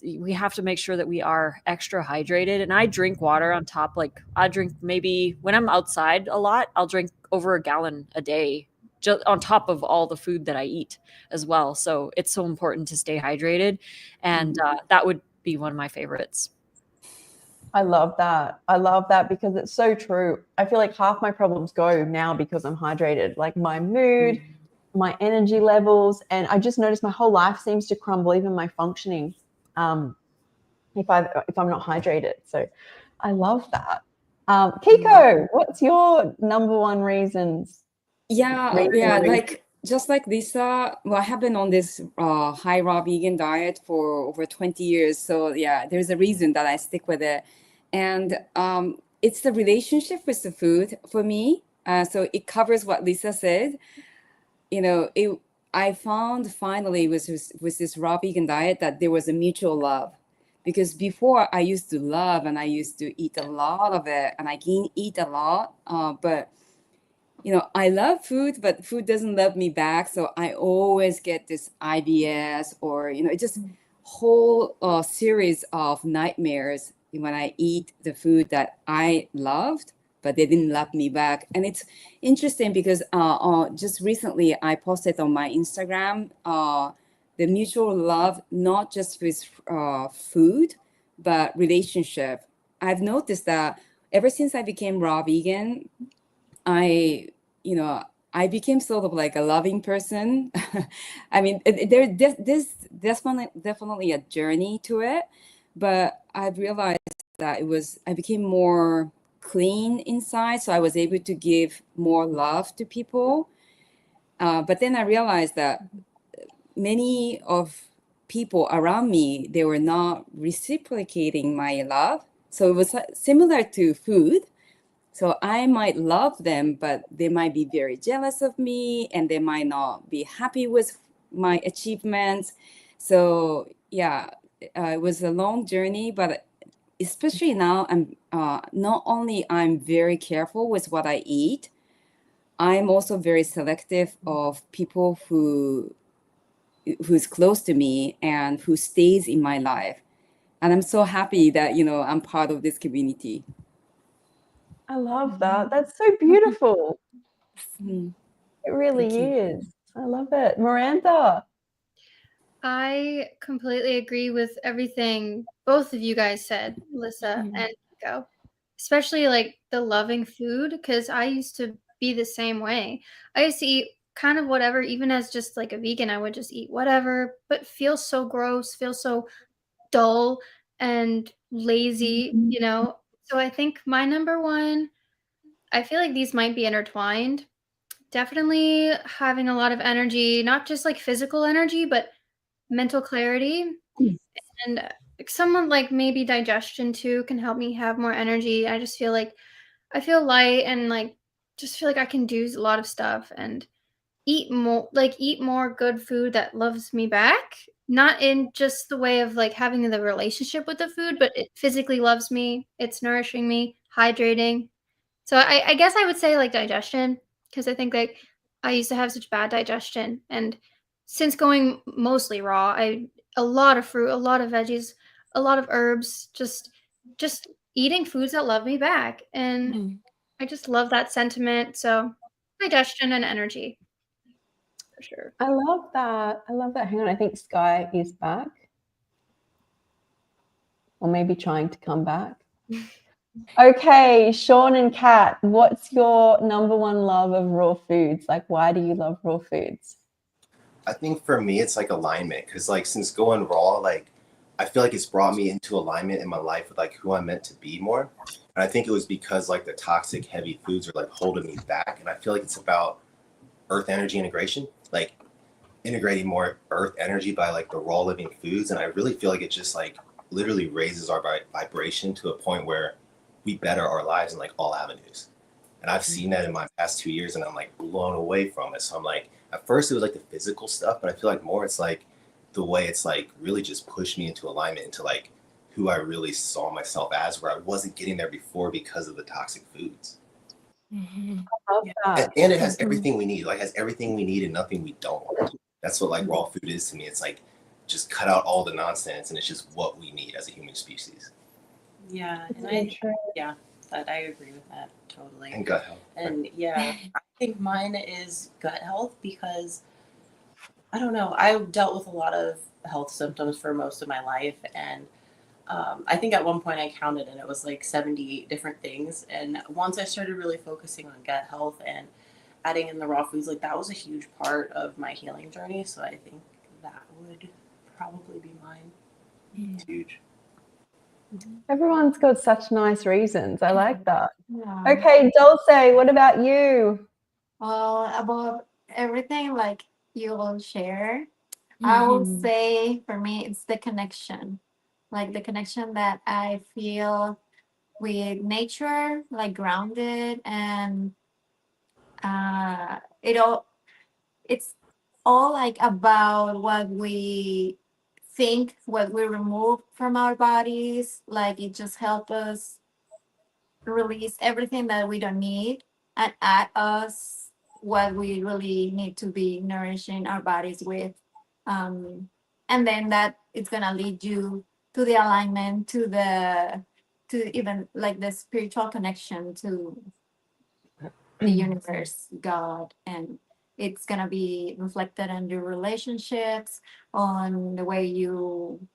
we have to make sure that we are extra hydrated. And I drink water on top. Like I drink, maybe when I'm outside a lot, I'll drink over a gallon a day, just on top of all the food that I eat as well. So it's so important to stay hydrated, and that would be one of my favorites. I love that. I love that because it's so true. I feel like half my problems go now because I'm hydrated, like my mood, my energy levels. And I just noticed my whole life seems to crumble, even my functioning, if I'm not hydrated. So I love that. Kiko, what's your number one reasons? Like just like Lisa, well, I have been on this high raw vegan diet for over 20 years. So yeah, there's a reason that I stick with it. And it's the relationship with the food for me. So it covers what Lisa said. I found finally with this raw vegan diet that there was a mutual love. Because before I used to love and I used to eat a lot of it, and I can eat a lot, but I love food, but food doesn't love me back. So I always get this IBS or, just whole series of nightmares when I eat the food that I loved, but they didn't love me back. And it's interesting because just recently I posted on my Instagram the mutual love, not just with food, but relationship. I've noticed that ever since I became raw vegan, I became sort of like a loving person. I mean, there's definitely a journey to it, but I've realized that I became more clean inside, so I was able to give more love to people. But then I realized that many of people around me, they were not reciprocating my love. So it was similar to food. So I might love them, but they might be very jealous of me and they might not be happy with my achievements. So yeah, it was a long journey, but especially now I'm not only I'm very careful with what I eat, I'm also very selective of people who's close to me and who stays in my life. And I'm so happy that, I'm part of this community. I love that. That's so beautiful. It really is. I love it. Miranda. I completely agree with everything both of you guys said, Lisa and Kiko. Especially like the loving food, because I used to be the same way. I used to eat kind of whatever, even as just like a vegan, I would just eat whatever, but feel so gross, feel so dull and lazy, So I think my number one, I feel like these might be intertwined. Definitely having a lot of energy, not just like physical energy, but mental clarity. And someone like maybe digestion too can help me have more energy. I just feel like I feel light and like just feel like I can do a lot of stuff and eat more good food that loves me back. Not in just the way of like having the relationship with the food, but it physically loves me. It's nourishing me, hydrating. So I guess I would say like digestion, because I think like I used to have such bad digestion, and since going mostly raw, a lot of fruit, a lot of veggies, a lot of herbs, just eating foods that love me back. And I just love that sentiment. So digestion and energy. For sure. I love that. Hang on, I think Sky is back. Or maybe trying to come back. Okay, Sean and Kat, what's your number one love of raw foods? Like, why do you love raw foods? I think for me, it's like alignment. Because like since going raw, like I feel like it's brought me into alignment in my life with like who I'm meant to be more. And I think it was because like the toxic heavy foods are like holding me back. And I feel like it's about earth energy integration, like integrating more earth energy by like the raw living foods. And I really feel like it just like literally raises our vibration to a point where we better our lives in like all avenues. And I've seen that in my past 2 years, and I'm like blown away from it. So I'm like, at first it was like the physical stuff, but I feel like more it's like the way it's like really just pushed me into alignment into like who I really saw myself as, where I wasn't getting there before because of the toxic foods. Mhm. I love that. And it has everything we need. Like, has everything we need and nothing we don't. That's what like raw food is to me. It's like just cut out all the nonsense, and it's just what we need as a human species. Yeah, and I agree with that totally. And gut health. And yeah, I think mine is gut health because I don't know. I've dealt with a lot of health symptoms for most of my life, and I think at one point I counted and it was like 78 different things. And once I started really focusing on gut health and adding in the raw foods, like that was a huge part of my healing journey. So I think that would probably be mine. It's huge. Everyone's got such nice reasons. I like that. Yeah. Okay, Dulce, what about you? Well, about everything like you all share, I will say for me it's the connection. Like the connection that I feel with nature, like grounded, and it's all like about what we think, what we remove from our bodies. Like it just helps us release everything that we don't need and add us what we really need to be nourishing our bodies with. And then that it's gonna lead you to the alignment, to even like the spiritual connection to the universe, God, and it's gonna be reflected on your relationships, on the way you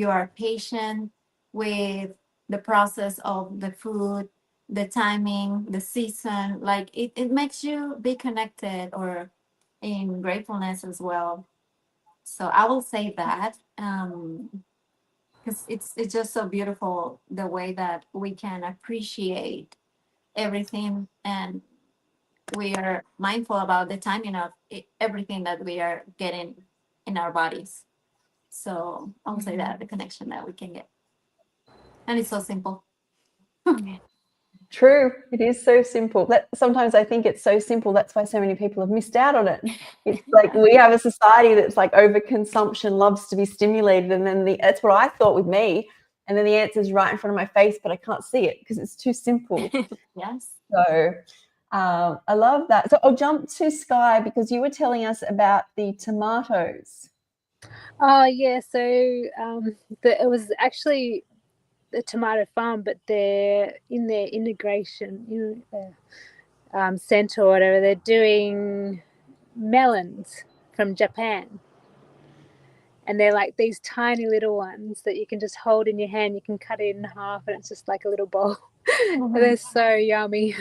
are patient with the process of the food, the timing, the season. Like it makes you be connected or in gratefulness as well. So I will say that because it's just so beautiful the way that we can appreciate everything, and we are mindful about the timing of everything that we are getting in our bodies. So I'll say that the connection that we can get, and it's so simple. True, it is so simple. That sometimes I think it's so simple. That's why so many people have missed out on it. It's like we have a society that's like overconsumption, loves to be stimulated, and then that's what I thought with me. And then the answer is right in front of my face, but I can't see it because it's too simple. Yes. So I love that. So I'll jump to Sky because you were telling us about the tomatoes. Oh yeah, so it was actually a tomato farm, but they're in their integration center or whatever. They're doing melons from Japan, and they're like these tiny little ones that you can just hold in your hand. You can cut it in half, and it's just like a little bowl. And they're so yummy.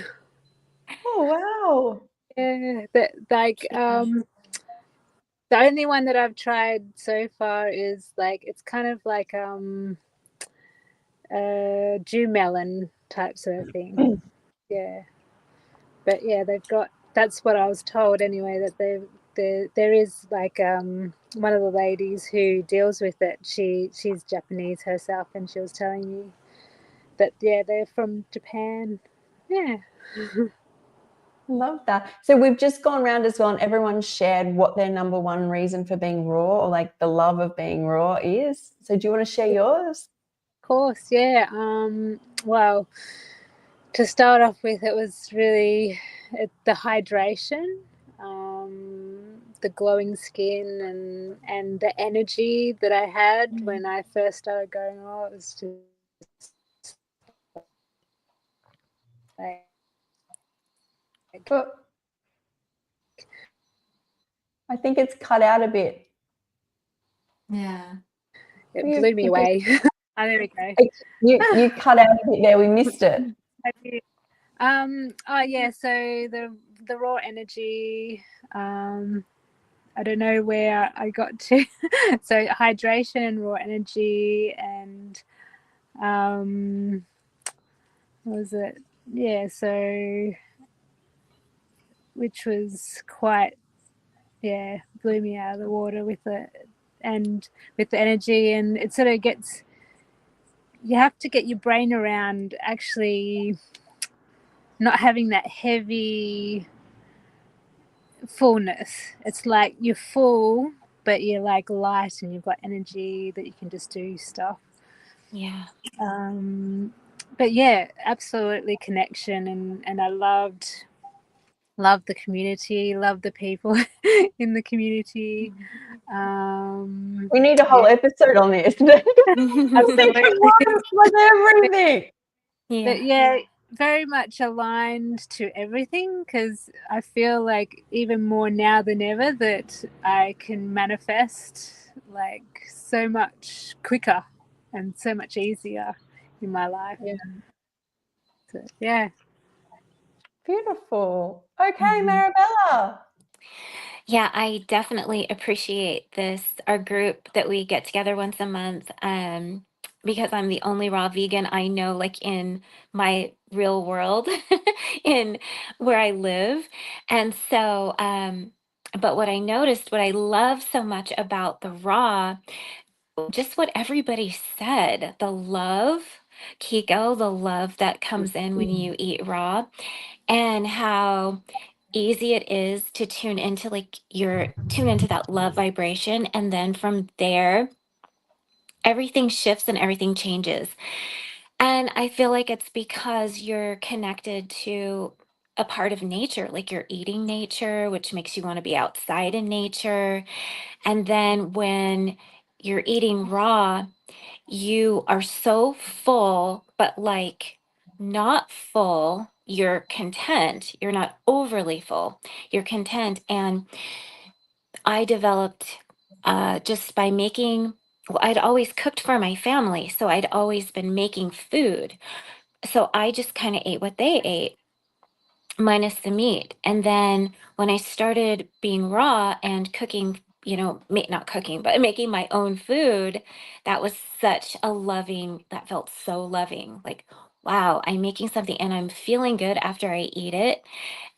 Oh wow! Yeah, that like the only one that I've tried so far is like it's kind of like dew melon type sort of thing. Yeah, but yeah, they've got. That's what I was told anyway. That there is like one of the ladies who deals with it. She's Japanese herself, and she was telling me that they're from Japan. Yeah. Love that. So we've just gone around as well, and everyone shared what their number one reason for being raw, or like the love of being raw, is. So do you want to share yours? Of course, yeah. Well, to start off with, it was really the hydration, the glowing skin, and the energy that I had when I first started going raw. It was just like. I think it's cut out a bit. Yeah. It blew me away. Oh, there we go. You cut out a bit there. We missed it. Oh yeah. So the raw energy. I don't know where I got to. So hydration, raw energy, and what was it? Yeah. So which was quite, blew me out of the water with it, and with the energy, and it sort of gets. You have to get your brain around actually not having that heavy fullness. It's like you're full, but you're like light and you've got energy that you can just do stuff. Yeah. But yeah, absolutely connection, and I loved the community, love the people in the community. We need a whole episode on this. I'm thinking, what everything. Yeah. But yeah, very much aligned to everything, because I feel like even more now than ever that I can manifest like so much quicker and so much easier in my life. Yeah. So, yeah. Beautiful. Okay, Marabella. Yeah, I definitely appreciate this, our group that we get together once a month. Because I'm the only raw vegan I know, like in my real world, in where I live. And so, but what I noticed, what I love so much about the raw, just what everybody said, the love, Kiko, the love that comes in when you eat raw, and how easy it is to tune into that love vibration, and then from there everything shifts and everything changes. And I feel like it's because you're connected to a part of nature, like you're eating nature, which makes you want to be outside in nature. And then when you're eating raw, you are so full, but like not full. You're content. You're not overly full. You're content. And I developed just by making, well, I'd always cooked for my family. So I'd always been making food. So I just kind of ate what they ate, minus the meat. And then when I started being raw and cooking, not cooking, but making my own food, that was that felt so loving. Like, wow, I'm making something and I'm feeling good after I eat it.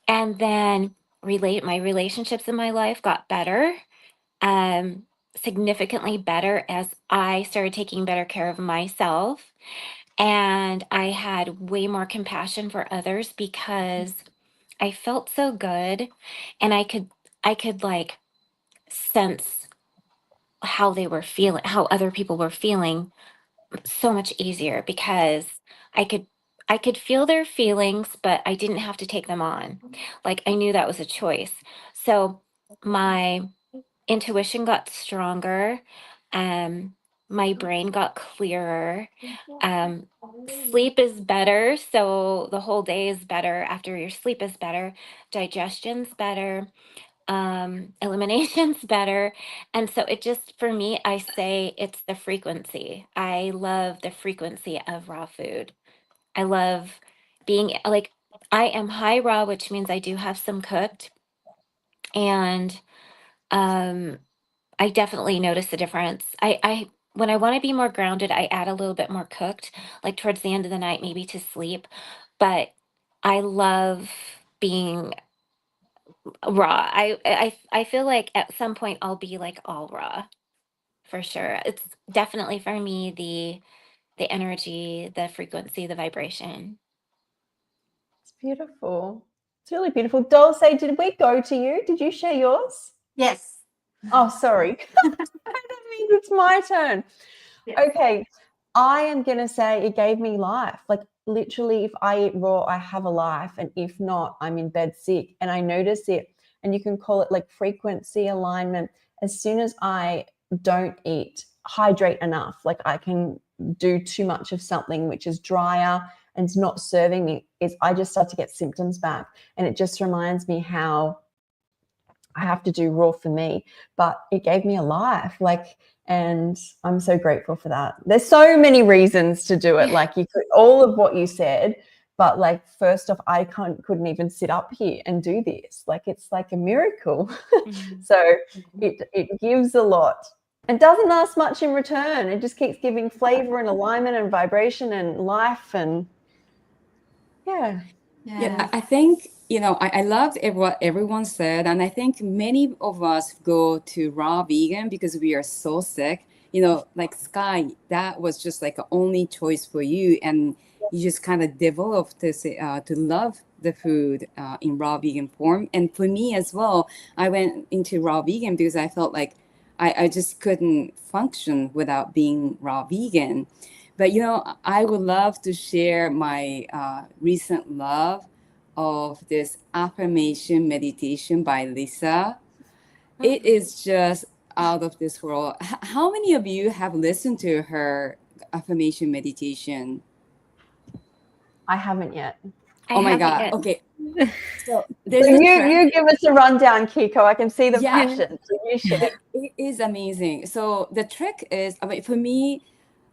And then my relationships in my life got better, um, significantly better as I started taking better care of myself. And I had way more compassion for others because I felt so good, and I could like sense how they were feeling, how other people were feeling so much easier because I could I could feel their feelings, but I didn't have to take them on. Like I knew that was a choice. So my intuition got stronger. Um, my brain got clearer. Um, Sleep is better. So the whole day is better after your sleep is better. Digestion's better. Elimination's better. And so it just, for me, I say it's the frequency. I love the frequency of raw food. I love being like, I am high raw, which means I do have some cooked. And I definitely notice the difference. When I want to be more grounded, I add a little bit more cooked, like towards the end of the night, maybe to sleep. But I love being raw. I feel like at some point I'll be like all raw for sure. It's definitely for me the energy, the frequency, the vibration. It's beautiful. It's really beautiful. Dulce, did we go to you? Did you share yours? Yes. Oh, sorry. That means it's my turn. Yes. Okay. I am going to say it gave me life. Like literally, if I eat raw, I have a life. And if not, I'm in bed sick. And I notice it. And you can call it like frequency alignment. As soon as I don't hydrate enough, like I can do too much of something which is drier and it's not serving me, I just start to get symptoms back. And it just reminds me how I have to do raw for me, but it gave me a life. And I'm so grateful for that. There's so many reasons to do it. Like you could, all of what you said, but like, first off, I couldn't even sit up here and do this. Like, it's like a miracle. Mhm. So it gives a lot and doesn't ask much in return. It just keeps giving flavor and alignment and vibration and life. And yeah. Yeah, I think, I loved what everyone said. And I think many of us go to raw vegan because we are so sick. Like Sky, that was just like the only choice for you. And you just kind of developed this to love the food in raw vegan form. And for me as well, I went into raw vegan because I felt like I just couldn't function without being raw vegan. But I would love to share my recent love of this affirmation meditation by Lisa. It is just out of this world. How many of you have listened to her affirmation meditation? I haven't yet. Oh my haven't God. yet. Okay. So So there's a trend. you give us a rundown, Kiko. I can see the Yeah. passion. So you share. It is amazing. So the trick is, for me,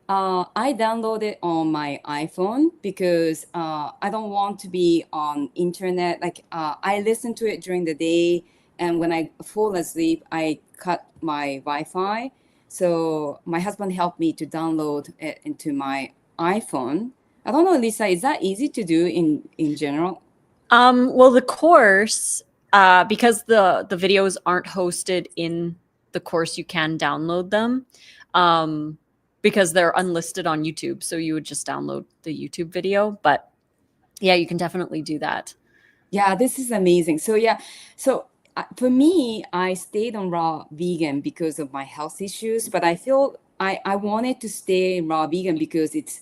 I download it on my iPhone because I don't want to be on internet. Like I listen to it during the day, and when I fall asleep, I cut my Wi-Fi. So my husband helped me to download it into my iPhone. I don't know, Lisa, is that easy to do in general? Well, the course, because the videos aren't hosted in the course, you can download them because they're unlisted on YouTube. So you would just download the YouTube video. But yeah, you can definitely do that. Yeah, this is amazing. So for me, I stayed on raw vegan because of my health issues, but I feel I wanted to stay raw vegan because it's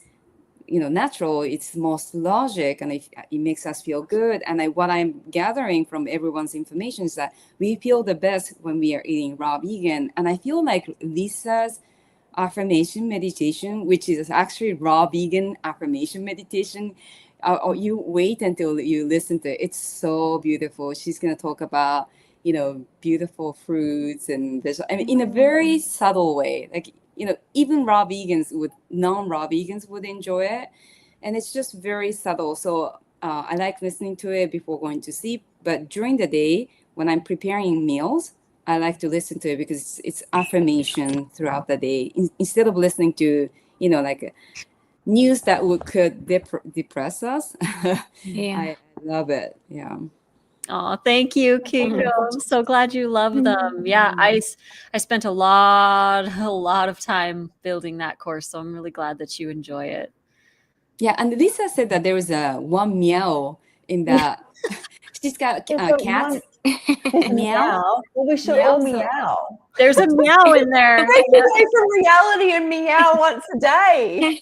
natural, it's most logic, and it makes us feel good. And what I'm gathering from everyone's information is that we feel the best when we are eating raw vegan. And I feel like Lisa's affirmation meditation, which is actually raw vegan affirmation meditation, or you wait until you listen to it. It's so beautiful. She's going to talk about beautiful fruits and in a very subtle way. Like even non-raw vegans would enjoy it. And it's just very subtle. So I like listening to it before going to sleep. But during the day, when I'm preparing meals, I like to listen to it because it's affirmation throughout the day. Instead of listening to, like news that could depress us. Yeah. I love it. Yeah. Oh, thank you, Kiko. I'm so glad you love them. Yeah, I spent a lot of time building that course, so I'm really glad that you enjoy it. Yeah, and Lisa said that there was one meow in that. She's got cats. Meow. Well, we should all meow. There's a meow in there. Break away from reality and meow once a day.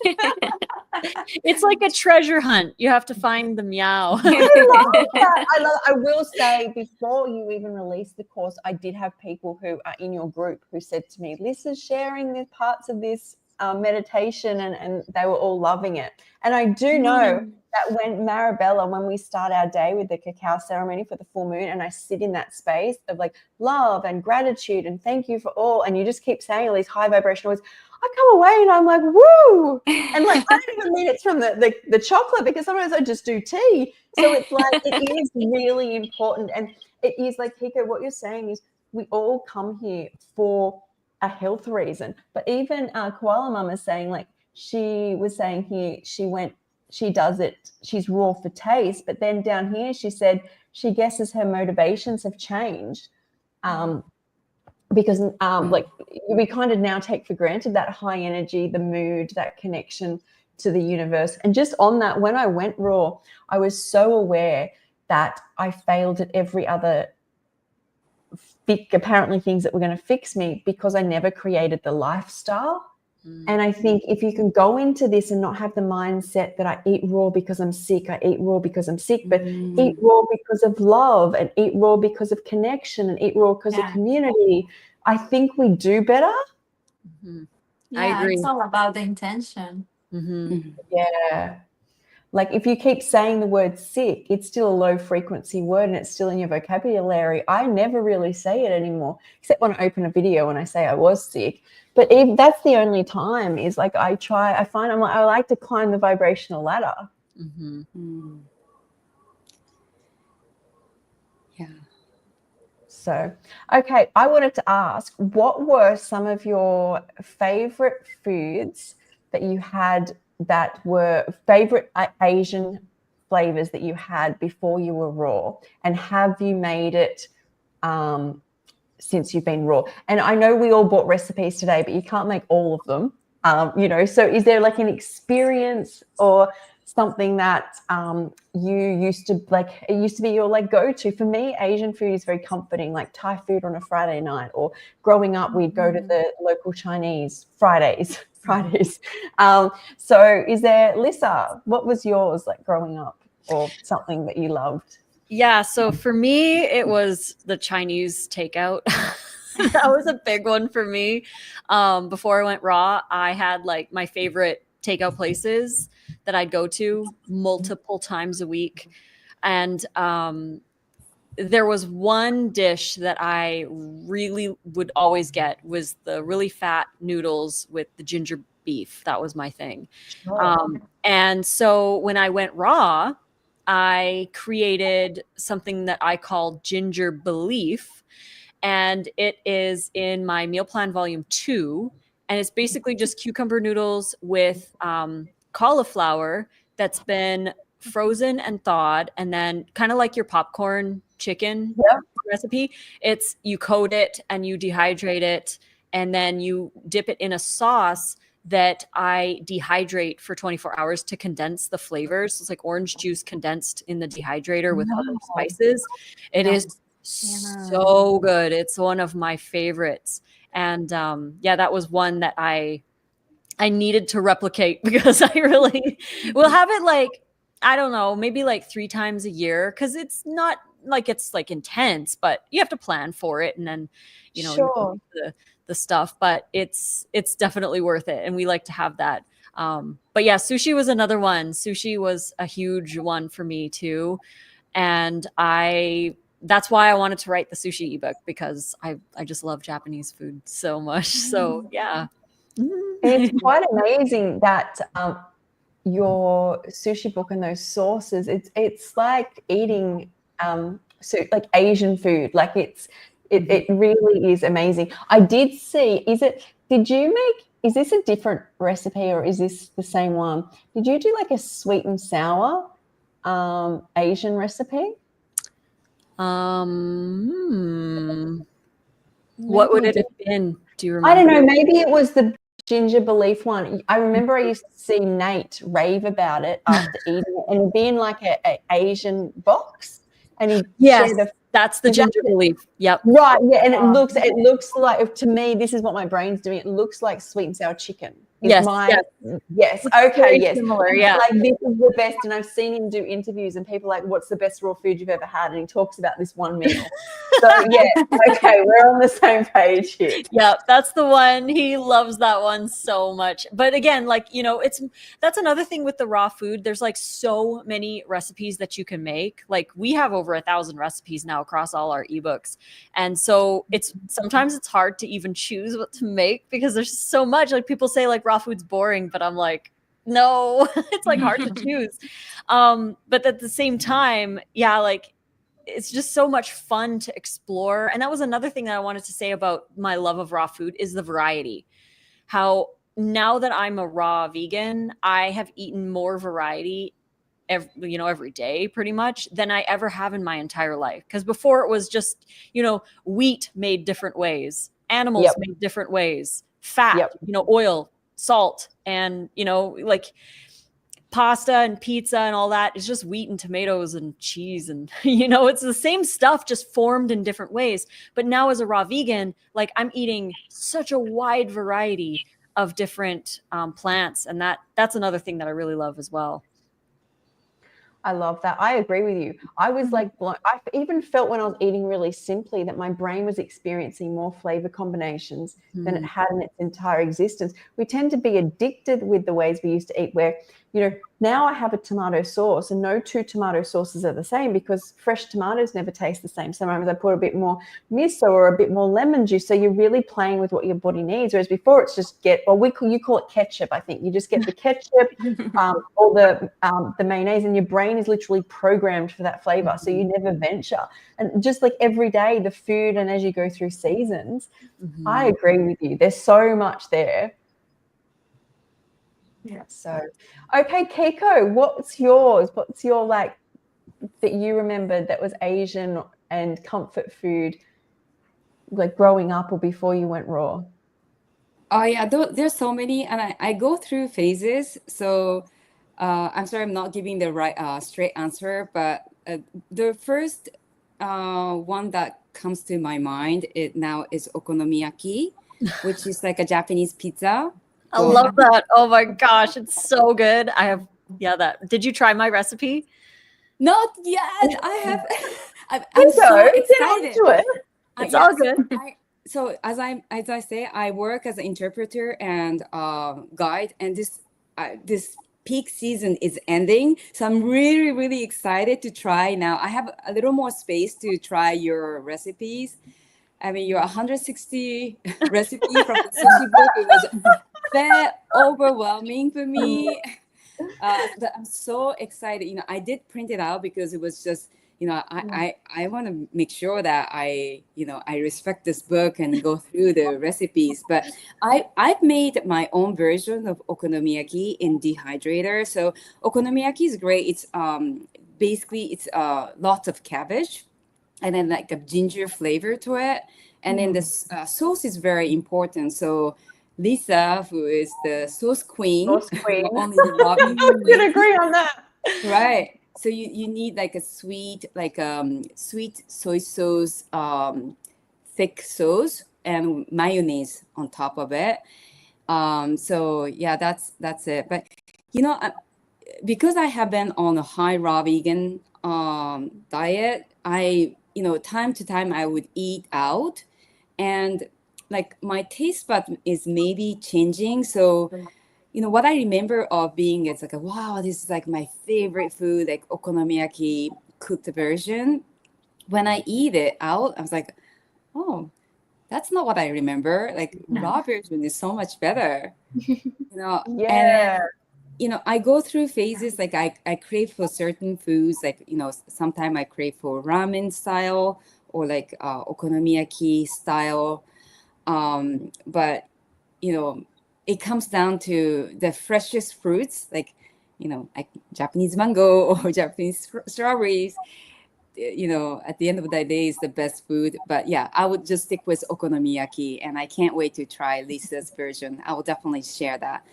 It's like a treasure hunt. You have to find the meow. I love that. I will say, before you even released the course, I did have people who are in your group who said to me, Lisa's sharing the parts of this meditation, and they were all loving it. And I do know that when we start our day with the cacao ceremony for the full moon, and I sit in that space of like love and gratitude and thank you for all, and you just keep saying all these high vibrational words, I come away and I'm like, woo! And like I don't even mean it's from the chocolate, because sometimes I just do tea. So it's like it is really important. And it is like, Kiko, what you're saying is we all come here for a health reason. But even Koala Mama is saying, like, she was saying here, she does it, she's raw for taste, but then down here she said she guesses her motivations have changed because like we kind of now take for granted that high energy, the mood, that connection to the universe. And just on that, when I went raw, I was so aware that I failed at every other apparently things that were going to fix me because I never created the lifestyle. And I think if you can go into this and not have the mindset that I eat raw because I'm sick, I eat raw because I'm sick, but eat raw because of love, and eat raw because of connection, and eat raw because of community, I think we do better. Yeah, I agree. it's all about the intention. Yeah. Like if you keep saying the word sick, it's still a low frequency word and it's still in your vocabulary. I never really say it anymore, except when I open a video and I say I was sick. But if that's the only time, is like I find I like to climb the vibrational ladder. Yeah. So, okay, I wanted to ask, what were some of your favorite foods that you had that were favorite Asian flavors that you had before you were raw, and have you made it since you've been raw? And I know we all bought recipes today, but you can't make all of them, so is there like an experience or something that you used to like? It used to be your like go-to. For me, Asian food is very comforting, like Thai food on a Friday night, or growing up, we'd go to the local Chinese Fridays. So is there, Lissa, what was yours like growing up, or something that you loved? Yeah, so for me, it was the Chinese takeout. That was a big one for me. Before I went raw, I had like my favorite takeout places that I'd go to multiple times a week. And there was one dish that I really would always get, was the really fat noodles with the ginger beef. That was my thing. And so when I went raw, I created something that I call Ginger Belief, and it is in my meal plan volume 2, and it's basically just cucumber noodles with cauliflower that's been frozen and thawed, and then kind of like your popcorn chicken recipe. It's, you coat it and you dehydrate it, and then you dip it in a sauce that I dehydrate for 24 hours to condense the flavors. It's like orange juice condensed in the dehydrator with other spices. It is so good. It's one of my favorites. And yeah, that was one that I needed to replicate, because I really will have it like, I don't know, maybe like 3 times a year, because it's not like it's like intense, but you have to plan for it, and then you know the stuff, but it's definitely worth it, and we like to have that. But yeah, sushi was another one. Sushi was a huge one for me too, and that's why I wanted to write the sushi ebook, because I just love Japanese food so much. So yeah. It's quite amazing that your sushi book and those sauces, it's like eating so like Asian food. Like it really is amazing. I did see, is this a different recipe, or is this the same one? Did you do like a sweet and sour Asian recipe? What would it have been? Do you remember? I don't know. Maybe it was the ginger belief one. I remember I used to see Nate rave about it after eating it, and it'd be in like a Asian box, and he'd share that's the ginger belief. Yep. Right. Yeah. And it looks like, to me, this is what my brain's doing. It looks like sweet and sour chicken. Yes. Okay. Yes. Similar. Yeah. Like, this is the best. And I've seen him do interviews, and people are like, what's the best raw food you've ever had? And he talks about this one meal. So yeah. Okay. We're on the same page here. Yeah. That's the one. He loves that one so much. But again, like, that's another thing with the raw food. There's like so many recipes that you can make. Like, we have over 1,000 recipes now across all our ebooks. And so sometimes it's hard to even choose what to make, because there's so much. Like, people say like raw food's boring, but I'm like, no, it's like hard to choose. But at the same time, yeah, like, it's just so much fun to explore. And that was another thing that I wanted to say about my love of raw food, is the variety. How now that I'm a raw vegan, I have eaten more variety every day pretty much than I ever have in my entire life. Because before it was just, wheat made different ways, animals made different ways, fat, oil, salt, and, like pasta and pizza and all that is just wheat and tomatoes and cheese. And, it's the same stuff, just formed in different ways. But now as a raw vegan, like, I'm eating such a wide variety of different plants. And that's another thing that I really love as well. I love that. I agree with you. I was like, I even felt when I was eating really simply that my brain was experiencing more flavor combinations than it had in its entire existence. We tend to be addicted with the ways we used to eat, where, now I have a tomato sauce, and no 2 tomato sauces are the same, because fresh tomatoes never taste the same. Sometimes I put a bit more miso or a bit more lemon juice. So you're really playing with what your body needs. Whereas before, it's just you call it ketchup. I think you just get the ketchup or the mayonnaise, and your brain is literally programmed for that flavor. So you never venture. And just like every day, the food, and as you go through seasons, I agree with you. There's so much there. Yeah. So, okay, Keiko, what's yours? What's your that you remembered that was Asian and comfort food, like growing up or before you went raw? Oh yeah, there's so many, and I go through phases. So I'm sorry, I'm not giving the right straight answer, but the first one that comes to my mind now is okonomiyaki, which is like a Japanese pizza. I love that. Oh my gosh, it's so good. That. Did you try my recipe? Not yet. I have. I'm So so get excited. onto it. It's all good. So as I say, I work as an interpreter and guide, and this peak season is ending. So I'm really, really excited to try now. I have a little more space to try your recipes. I mean, your 160 recipe from the sushi book, it was very overwhelming for me. But I'm so excited. You know, I did print it out because it was just, you know, I want to make sure that I respect this book and go through the recipes. But I've made my own version of okonomiyaki in dehydrator. So okonomiyaki is great. It's basically it's lots of cabbage and then like a ginger flavor to it. And then the sauce is very important. So Lisa, who is the sauce queen, Sauce queen. only the Robbie We could agree on that. right. So you need like a sweet sweet soy sauce, thick sauce, and mayonnaise on top of it. So yeah, that's it. But you know, because I have been on a high raw vegan diet, time to time I would eat out, and like my taste bud is maybe changing. So you know what I remember of being, it's like, wow, this is like my favorite food, like okonomiyaki cooked version. When I eat it out, I was like, oh, that's not what I remember. Like raw version is so much better. You know, Yeah. and you know, I go through phases. Like I crave for certain foods. Like, you know, sometimes I crave for ramen style or like okonomiyaki style. But you know, it comes down to the freshest fruits, like, you know, like Japanese mango or Japanese strawberries. You know, at the end of the day, is the best food. But yeah, I would just stick with okonomiyaki, and I can't wait to try Lisa's version. I will definitely share that.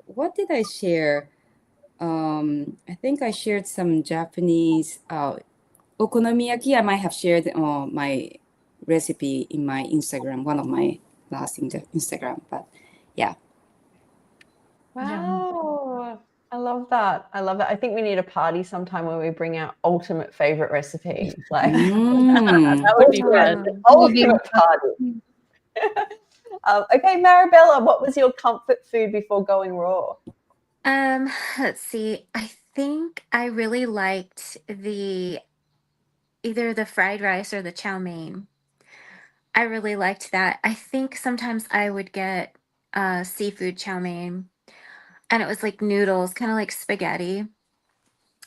What did I share? I think I shared some Japanese okonomiyaki. I might have shared my recipe in my Instagram, one of my last Instagram. But yeah. Wow. I love that. I love that. I think we need a party sometime where we bring our ultimate favorite recipe. Like That would be fun. ultimate party. Okay, Marabella, what was your comfort food before going raw? Let's see. I think I really liked either the fried rice or the chow mein. I really liked that. I think sometimes I would get seafood chow mein, and it was like noodles, kind of like spaghetti.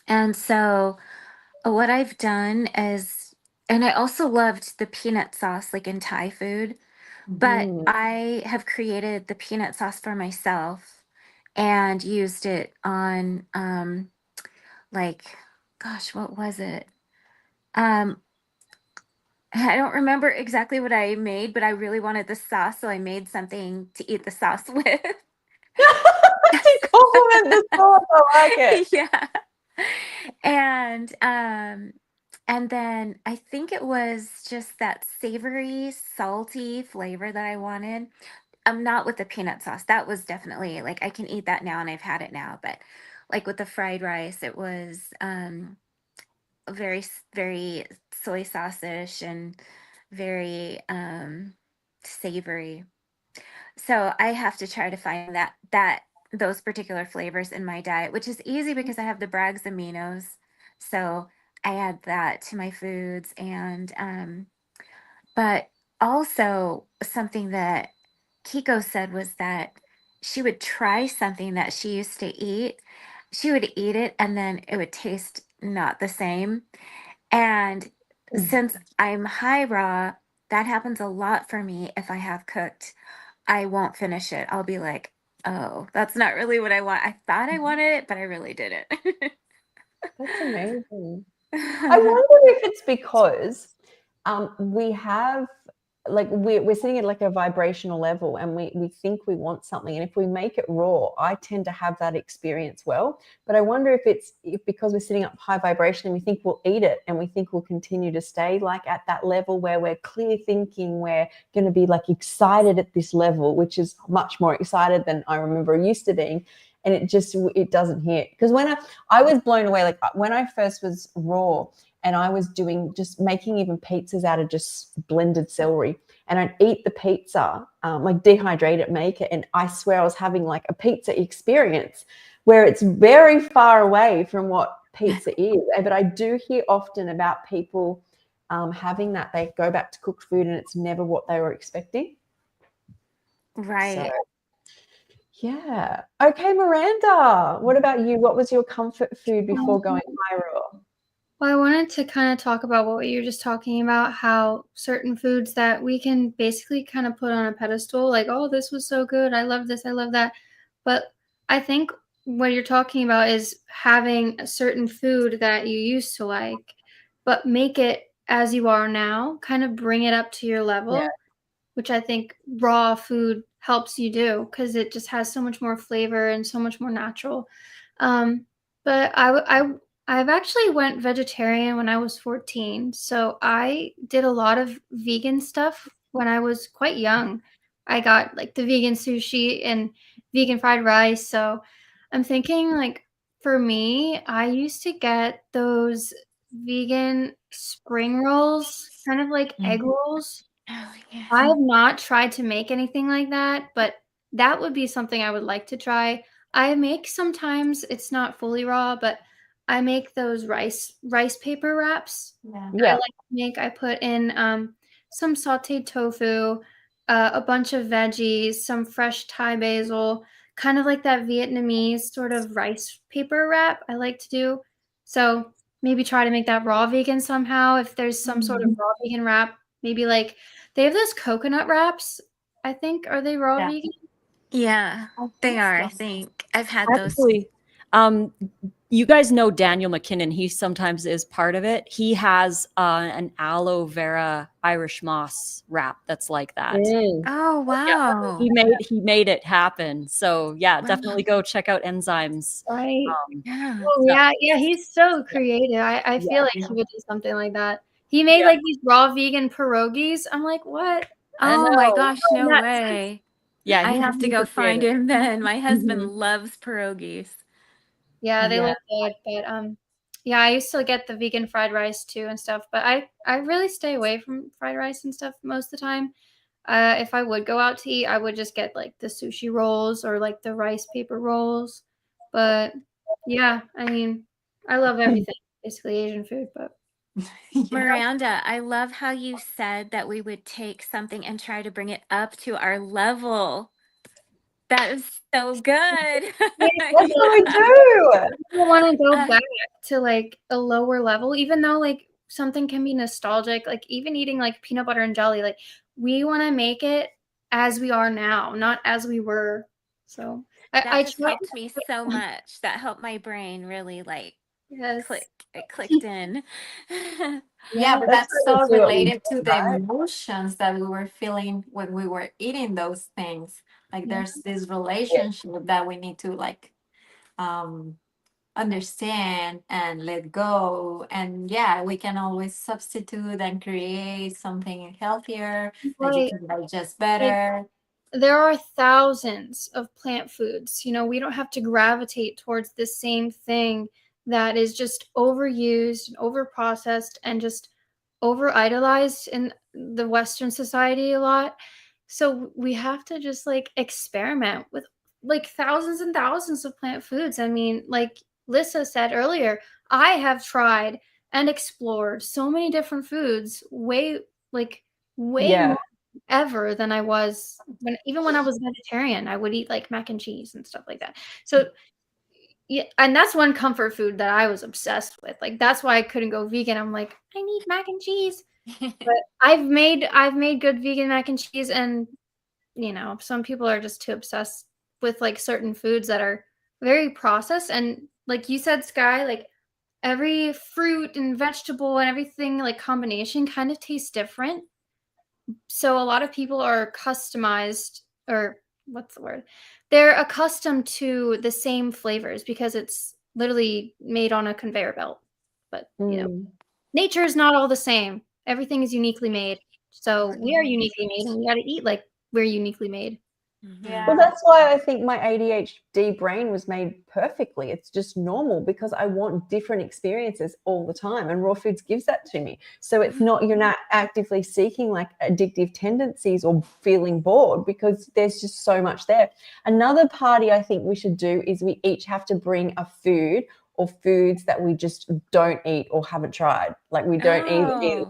And so what I've done is, and I also loved the peanut sauce, like in Thai food, but I have created the peanut sauce for myself and used it on, like, gosh, what was it? I don't remember exactly what I made, but I really wanted the sauce, so I made something to eat the sauce with. Compliment the sauce. I like it. Yeah. And then I think it was just that savory, salty flavor that I wanted. I'm not with the peanut sauce. That was definitely like I can eat that now and I've had it now, but like with the fried rice, it was very soy sauce-ish and very savory. So I have to try to find those particular flavors in my diet, which is easy because I have the Bragg's aminos. So I add that to my foods. And but also something that Kiko said was that she would try something that she used to eat. She would eat it and then it would taste not the same. And since I'm high raw, that happens a lot for me if I have cooked. I won't finish it. I'll be like, oh, that's not really what I want. I thought I wanted it, but I really didn't. That's amazing. I wonder if it's because we have like we're sitting at like a vibrational level, and we think we want something, and if we make it raw, I tend to have that experience well. But I wonder if because we're sitting up high vibration and we think we'll eat it, and we think we'll continue to stay like at that level where we're clear thinking, we're going to be like excited at this level, which is much more excited than I remember used to being. And it doesn't hit. Because when I was blown away, like when I first was raw, and I was just making even pizzas out of just blended celery, and I'd eat the pizza, like dehydrate it, make it, and I swear I was having like a pizza experience where it's very far away from what pizza is. But I do hear often about people having that. They go back to cooked food and it's never what they were expecting. Right. So, yeah. Okay, Miranda, what about you? What was your comfort food before going viral? Well, I wanted to kind of talk about what you were just talking about, how certain foods that we can basically kind of put on a pedestal, like, oh, this was so good. I love this. I love that. But I think what you're talking about is having a certain food that you used to like, but make it as you are now, kind of bring it up to your level, Yeah. which I think raw food helps you do because it just has so much more flavor and so much more natural. But I've actually went vegetarian when I was 14. So I did a lot of vegan stuff when I was quite young. I got like the vegan sushi and vegan fried rice. So I'm thinking like for me, I used to get those vegan spring rolls, kind of like egg rolls. Oh, yeah. I have not tried to make anything like that, but that would be something I would like to try. I make sometimes it's not fully raw, but I make those rice paper wraps. Yeah. Yeah. I like to make. I put in some sautéed tofu, a bunch of veggies, some fresh Thai basil, kind of like that Vietnamese sort of rice paper wrap I like to do. So maybe try to make that raw vegan somehow. If there's some sort of raw vegan wrap, maybe like they have those coconut wraps. I think are they raw Yeah. vegan? Yeah, I they think are. I so. think I've had those. Actually, you guys know Daniel McKinnon. He sometimes is part of it. He has an aloe vera Irish moss wrap that's like that. Mm. Oh, wow. He made it happen. So yeah, Wow. definitely go check out Enzymes. Right. Yeah. Oh stuff. yeah, he's so creative. I feel Yeah. like he would do something like that. He made Yeah. like these raw vegan pierogies. I'm like, what? I Oh my know. gosh, no Nuts. way. Yeah, I he's have to super go find creative. him then. My husband Mhm. loves pierogies. Yeah, they Yeah. look good, but yeah, I used to get the vegan fried rice too and stuff, but I really stay away from fried rice and stuff most of the time. If I would go out to eat, I would just get like the sushi rolls or like the rice paper rolls. But yeah, I mean, I love everything, basically Asian food, but Yeah. Miranda, I love how you said that we would take something and try to bring it up to our level. That is so good. yeah, That's what we do. I don't want to go Uh, back to like a lower level, even though like something can be nostalgic, like even eating like peanut butter and jelly, like we want to make it as we are now, not as we were. So I that just try. helped me so much. That helped my brain really like Yes. click. It clicked in. Yeah, but That's that's kind so of what we related do, to the right? emotions that we were feeling when we were eating those things. Like Yeah. there's this relationship that we need to like um understand and let go. And yeah, we can always substitute and create something healthier that you Right. can digest Like, better. there are thousands of plant foods. You know, we don't have to gravitate towards the same thing that is just overused and overprocessed and just over idolized in the Western society a lot. So we have to just like experiment with like thousands and thousands of plant foods. I mean, like Lissa said earlier, I have tried and explored so many different foods way Yeah. more ever than I was when I was vegetarian. I would eat like mac and cheese and stuff like that. So yeah, and that's one comfort food that I was obsessed with. Like that's why I couldn't go vegan. I'm like, I need mac and cheese. But I've made good vegan mac and cheese, and you know, some people are just too obsessed with like certain foods that are very processed. And like you said, Sky, like every fruit and vegetable and everything like combination kind of tastes different. so a lot of people are customized, or what's the word? They're accustomed to the same flavors because it's literally made on a conveyor belt. But, nature is not all the same. Everything is uniquely made. So we are uniquely made, and we got to eat like we're uniquely made. Yeah. Well, that's why I think my ADHD brain was made perfectly. It's just normal because I want different experiences all the time, and raw foods gives that to me. So it's not, you're not actively seeking like addictive tendencies or feeling bored because there's just so much there. Another party I think we should do is we each have to bring a food or foods that we just don't eat or haven't tried. Like we don't eat,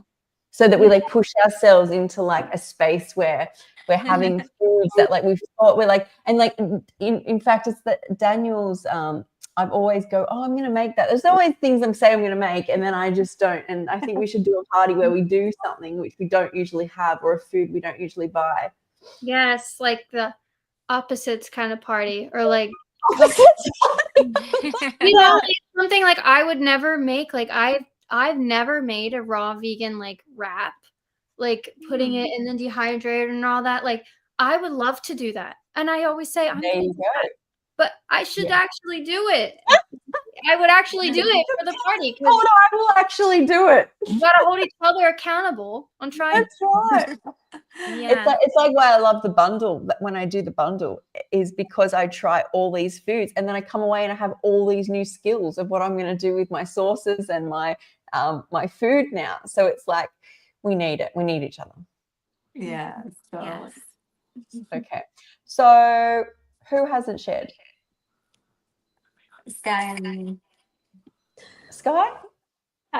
so that we like push ourselves into like a space where we're having foods that like we've thought we're like, and like in fact it's that Daniel's I've always go, oh, I'm gonna make that. There's always things I'm saying I'm gonna make and then I just don't. And I think we should do a party where we do something which we don't usually have, or a food we don't usually buy. Yes, like the opposites kind of party, or like like something like I would never make. Like I've never made a raw vegan like wrap, like putting it in the dehydrator and all that. Like I would love to do that, and I always say I'm There gonna you do go. that, but I should actually do it. I would actually do it for the party because Oh no, I will actually do it. we gotta hold each other accountable on trying. That's right. Yeah. It's like why I love the bundle. When I do the bundle is because I try all these foods and then I come away and I have all these new skills of what I'm going to do with my sauces and my food now. So it's like we need it. We need each other. Yeah. Yes. Okay. So who hasn't shared? Sky and Sky?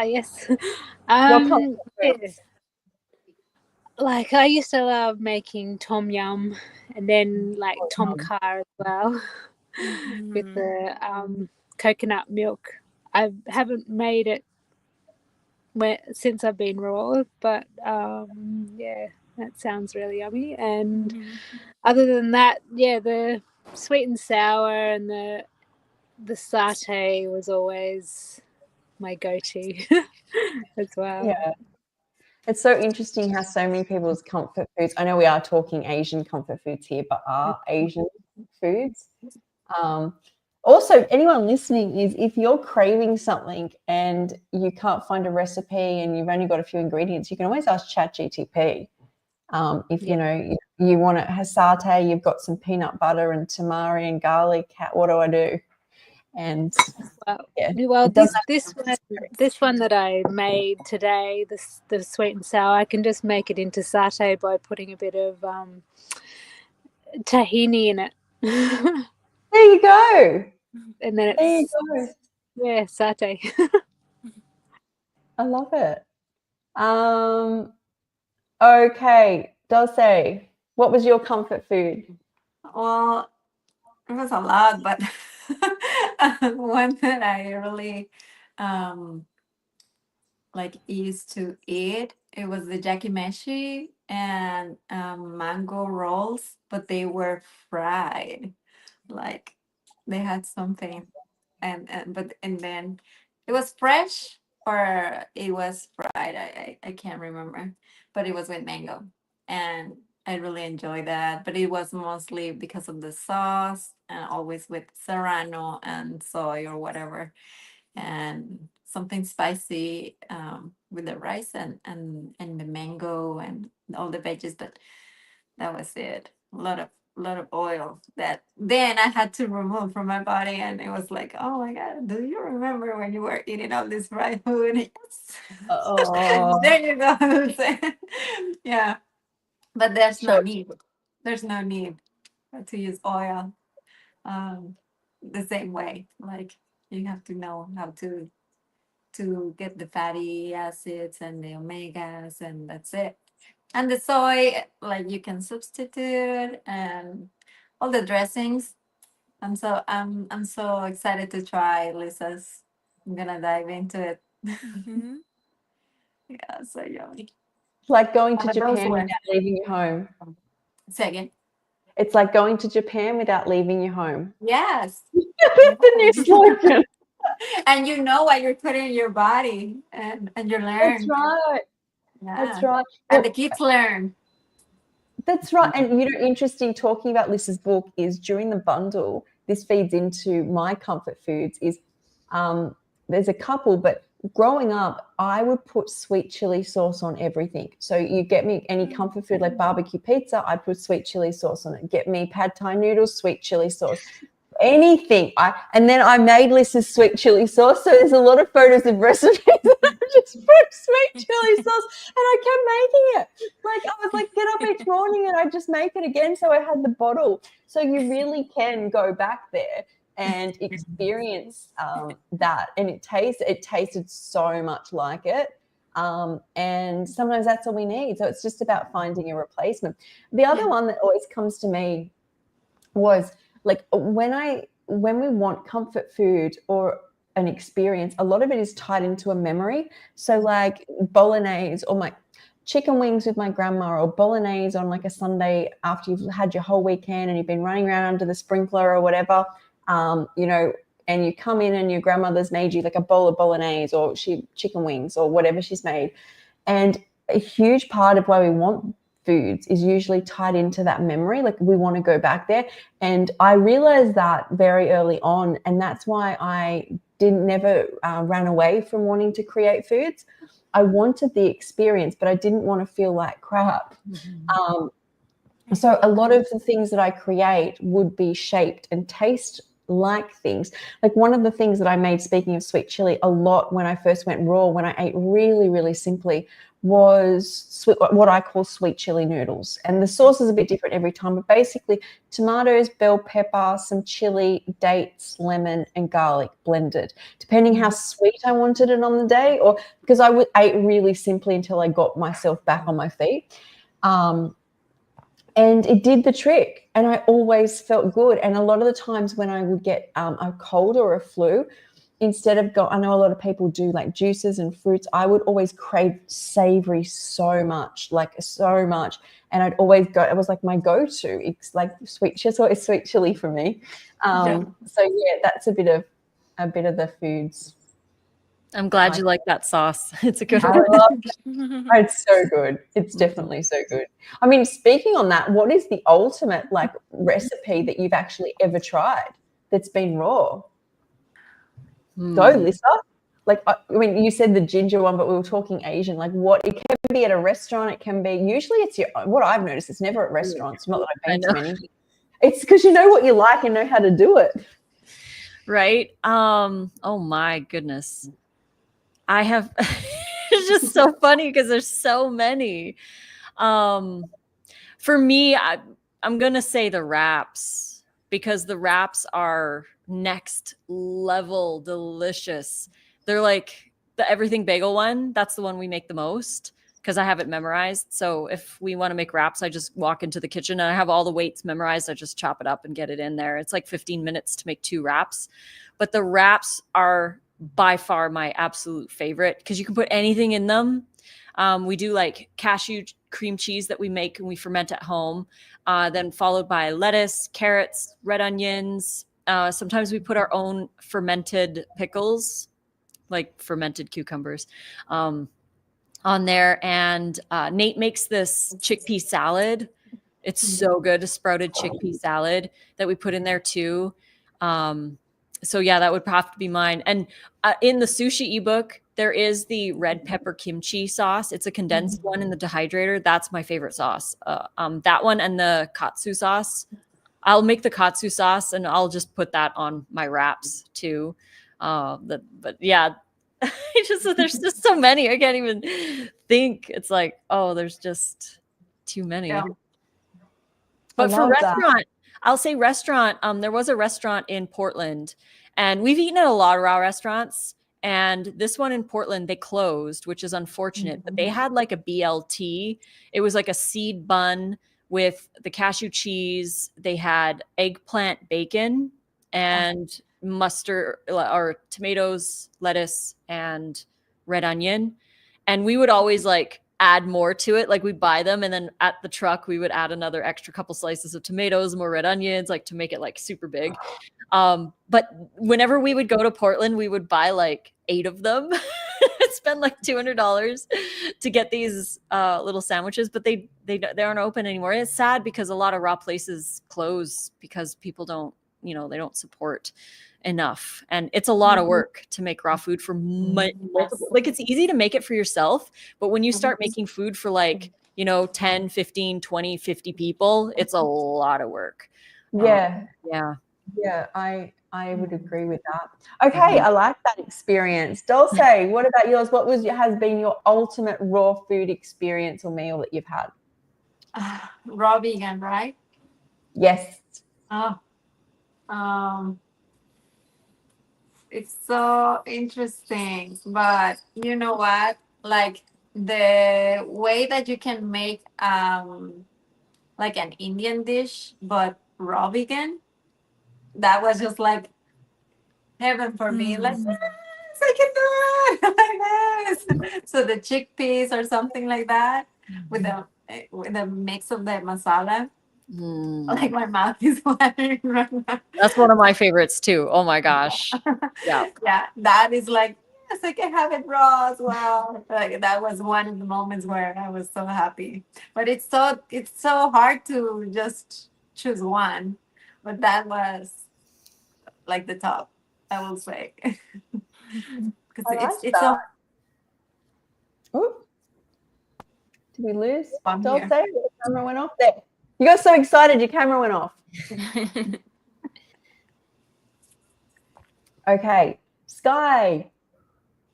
Yes. comfort Yes. Like I used to love making tom yum and then like tom kha as well with the coconut milk. I haven't made it since I've been raw, but yeah, that sounds really yummy. And other than that, yeah, the sweet and sour and the satay was always my go-to as well. Yeah. It's so interesting how so many people's comfort foods, I know we are talking Asian comfort foods here, but are Asian foods. Also, anyone listening is if you're craving something and you can't find a recipe and you've only got a few ingredients, you can always ask ChatGTP. If you know you want it has satay, you've got some peanut butter and tamari and garlic. What do I do? And well, this one that I made today, the sweet and sour, I can just make it into satay by putting a bit of tahini in it. There you go. And then it's yeah, satay. I love it. Okay, Dulce, what was your comfort food? well, it was a lot, but one that I really like used to eat, it was the yakimeshi and mango rolls, but they were fried. Like they had something, and then it was fresh or it was fried. I can't remember, but it was with mango, and I really enjoyed that. But it was mostly because of the sauce, and always with serrano and soy or whatever, and something spicy with the rice and the mango and all the veggies. But that was it. A lot of oil that then I had to remove from my body, and it was like, oh my god, do you remember when you were eating all this fried food? Yes. Oh. There you go. Yeah, but there's no need. There's no need to use oil the same way. Like you have to know how to get the fatty acids and the omegas, and that's it. And the soy, like you can substitute, and all the dressings. I'm so excited to try Lisa's. I'm gonna dive into it. Yeah, so yummy. It's like going to But those Japan were- without leaving your home. Say again. It's like going to Japan without leaving your home. Yes. The new slogan. And you know what you're putting in your body, and you learn. That's right. Yeah. That's right. And the kids learn. That's right. And interesting talking about Liz's book is during the bundle, this feeds into my comfort foods is there's a couple, but growing up, I would put sweet chili sauce on everything. So you get me any comfort food like barbecue pizza, I'd put sweet chili sauce on it. Get me pad thai noodles, sweet chili sauce. Anything. And then I made Liz's sweet chili sauce. So there's a lot of photos of recipes that I just put sweet chili sauce and I kept making it. Like I was like, get up each morning and I just make it again. So I had the bottle. So you really can go back there and experience that. And it tasted so much like it. And sometimes that's all we need. So it's just about finding a replacement. The other one that always comes to me was like when we want comfort food or an experience, a lot of it is tied into a memory. So like bolognese or my chicken wings with my grandma, or bolognese on like a Sunday after you've had your whole weekend and you've been running around under the sprinkler or whatever, and you come in and your grandmother's made you like a bowl of bolognese or chicken wings or whatever she's made. And a huge part of why we want foods is usually tied into that memory. Like we want to go back there. And I realized that very early on. And that's why I never ran away from wanting to create foods. I wanted the experience, but I didn't want to feel like crap. So a lot of the things that I create would be shaped and taste like things. Like one of the things that I made, speaking of sweet chili, a lot when I first went raw, when I ate really, really simply, was what I call sweet chili noodles. And the sauce is a bit different every time, but basically tomatoes, bell pepper, some chili, dates, lemon, and garlic blended, depending how sweet I wanted it on the day, or because I ate really simply until I got myself back on my feet. And it did the trick, and I always felt good. And a lot of the times when I would get a cold or a flu, instead of I know a lot of people do like juices and fruits, I would always crave savory so much. And I'd always go, it was like my go-to. It's like sweet chili for me. So yeah, that's a bit of the foods. I'm glad you like that sauce. It's a good I one. love it. It's so good. It's definitely so good. I mean, speaking on that, what is the ultimate like recipe that you've actually ever tried that's been raw? Go, Lisa. Like, I mean, you said the ginger one, but we were talking Asian. Like, what it can be at a restaurant. It can be usually it's what I've noticed. It's never at restaurants. Not that I've been to many. It's because you know what you like and know how to do it. Right. Oh my goodness. I have. It's just so funny because there's so many. For me, I'm gonna say the wraps, because the wraps are next level delicious. They're like the everything bagel one. That's the one we make the most because I have it memorized. So if we want to make wraps, I just walk into the kitchen and I have all the weights memorized. I just chop it up and get it in there. It's like 15 minutes to make 2 wraps. But the wraps are by far my absolute favorite because you can put anything in them. We do like cashew cream cheese that we make and we ferment at home, then followed by lettuce, carrots, red onions. Sometimes we put our own fermented pickles, like fermented cucumbers, on there. And Nate makes this chickpea salad. It's so good, a sprouted chickpea salad that we put in there too. So yeah, that would have to be mine. And in the sushi ebook, there is the red pepper kimchi sauce. It's a condensed one in the dehydrator. That's my favorite sauce. That one and the katsu sauce. I'll make the katsu sauce and I'll just put that on my wraps too. But yeah, there's just so many. I can't even think. It's like, oh, there's just too many. Yeah. But for restaurant, I'll say restaurant. There was a restaurant in Portland, and we've eaten at a lot of raw restaurants. And this one in Portland, they closed, which is unfortunate. But they had like a BLT. It was like a seed bun with the cashew cheese. They had eggplant bacon and mustard or tomatoes, lettuce, and red onion. And we would always like add more to it. Like we'd buy them, and then at the truck we would add another extra couple slices of tomatoes, more red onions, like to make it like super big. But whenever we would go to Portland, we would buy like 8 of them, spend like $200 to get these little sandwiches, but they aren't open anymore. It's sad because a lot of raw places close because people don't, they don't support enough, and it's a lot of work to make raw food for multiple. Like it's easy to make it for yourself, but when you start making food for like 10, 15, 20, 50 people, it's a lot of work. Yeah. Yeah, I would agree with that. Okay, I like that experience. Dulce, what about yours? What has been your ultimate raw food experience or meal that you've had? Raw vegan, right? Yes. It's so interesting, but you know what? Like the way that you can make like an Indian dish, but raw vegan, that was just like heaven for me. Like, yes, I can do it like this. So the chickpeas or something like that with the mix of the masala. Like my mouth is watering right now. that's one of my favorites too. Oh my gosh. Yeah. Yeah, that is like, yes, I can have it raw as well. Like that was one of the moments where I was so happy. But it's so hard to just choose one. But that was like the top, I will say. Because it's so. Ooh. Did we lose I'm Dulce? here. The camera went off there. You got so excited, your camera went off. Okay, Sky,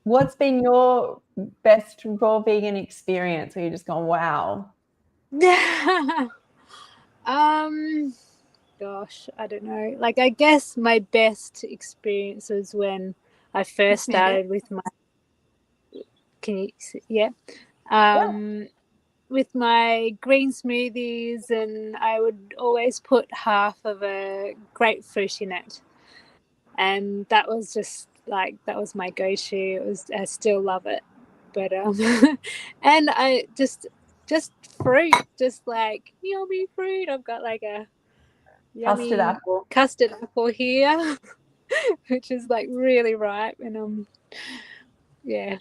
what's been your best raw vegan experience where you just gone, wow? Gosh, I don't know. Like, I guess my best experience was when I first started with my. Can you see? Yeah. With my green smoothies, and I would always put half of a grapefruit in it, and that was just like that was my go-to. I still love it, but and I just fruit, just like yummy fruit. I've got like a yummy custard apple here, which is like really ripe, and yeah,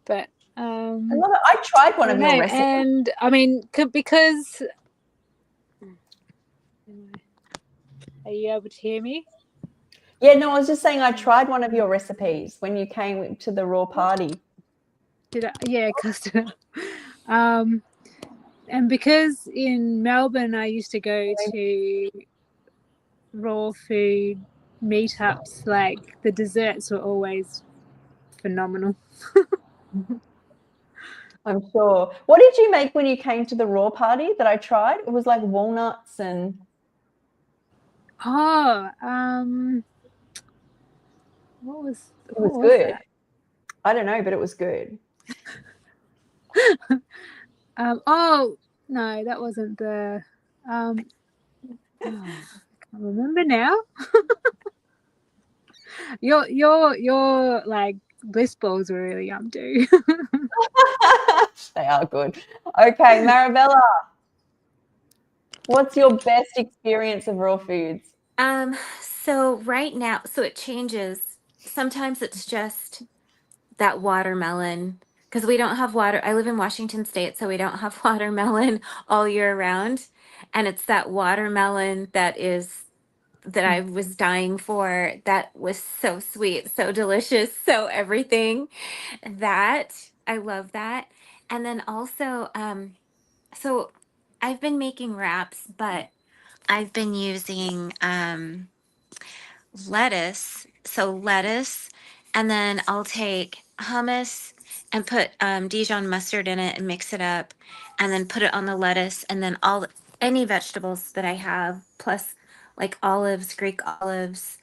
but. I love it. I tried one of your recipes. And I mean, because are you able to hear me? Yeah, no, I was just saying I tried one of your recipes when you came to the raw party. Did I? Yeah, custard. And because in Melbourne I used to go to raw food meetups, like the desserts were always phenomenal. I'm sure. What did you make when you came to the raw party that I tried? It was like walnuts and. What was good. That? I don't know, but it was good. Oh no, that wasn't the. I can't remember now. Your like bliss balls were really yum too. They are good. Okay, Marabella, what's your best experience of raw foods? So right now, so it changes. Sometimes it's just that watermelon because we don't have water. I live in Washington State, so we don't have watermelon all year round. And it's that watermelon that I was dying for. That was so sweet, so delicious, so everything. That I love that. And then also, so I've been making wraps, but I've been using lettuce. So lettuce, and then I'll take hummus and put Dijon mustard in it and mix it up, and then put it on the lettuce, and then any vegetables that I have, plus like olives, Greek olives,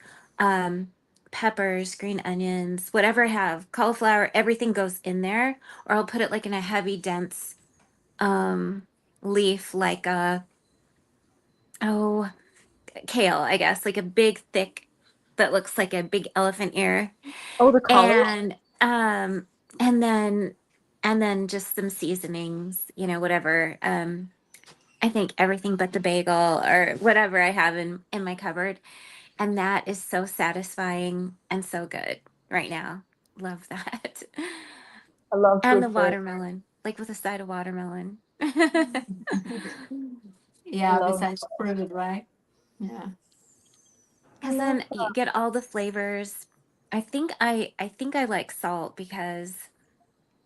peppers, green onions, whatever I have, cauliflower, everything goes in there, or I'll put it like in a heavy, dense leaf, like kale, I guess, like a big, thick, that looks like a big elephant ear. Oh, the collar. And then and then just some seasonings, whatever. I think everything but the bagel or whatever I have in my cupboard. And that is so satisfying and so good right now. Love that. I love And good the food. watermelon, like with a side of watermelon. Yeah, love besides fruit, right? Yeah. Because then you get all the flavors. I think I like salt because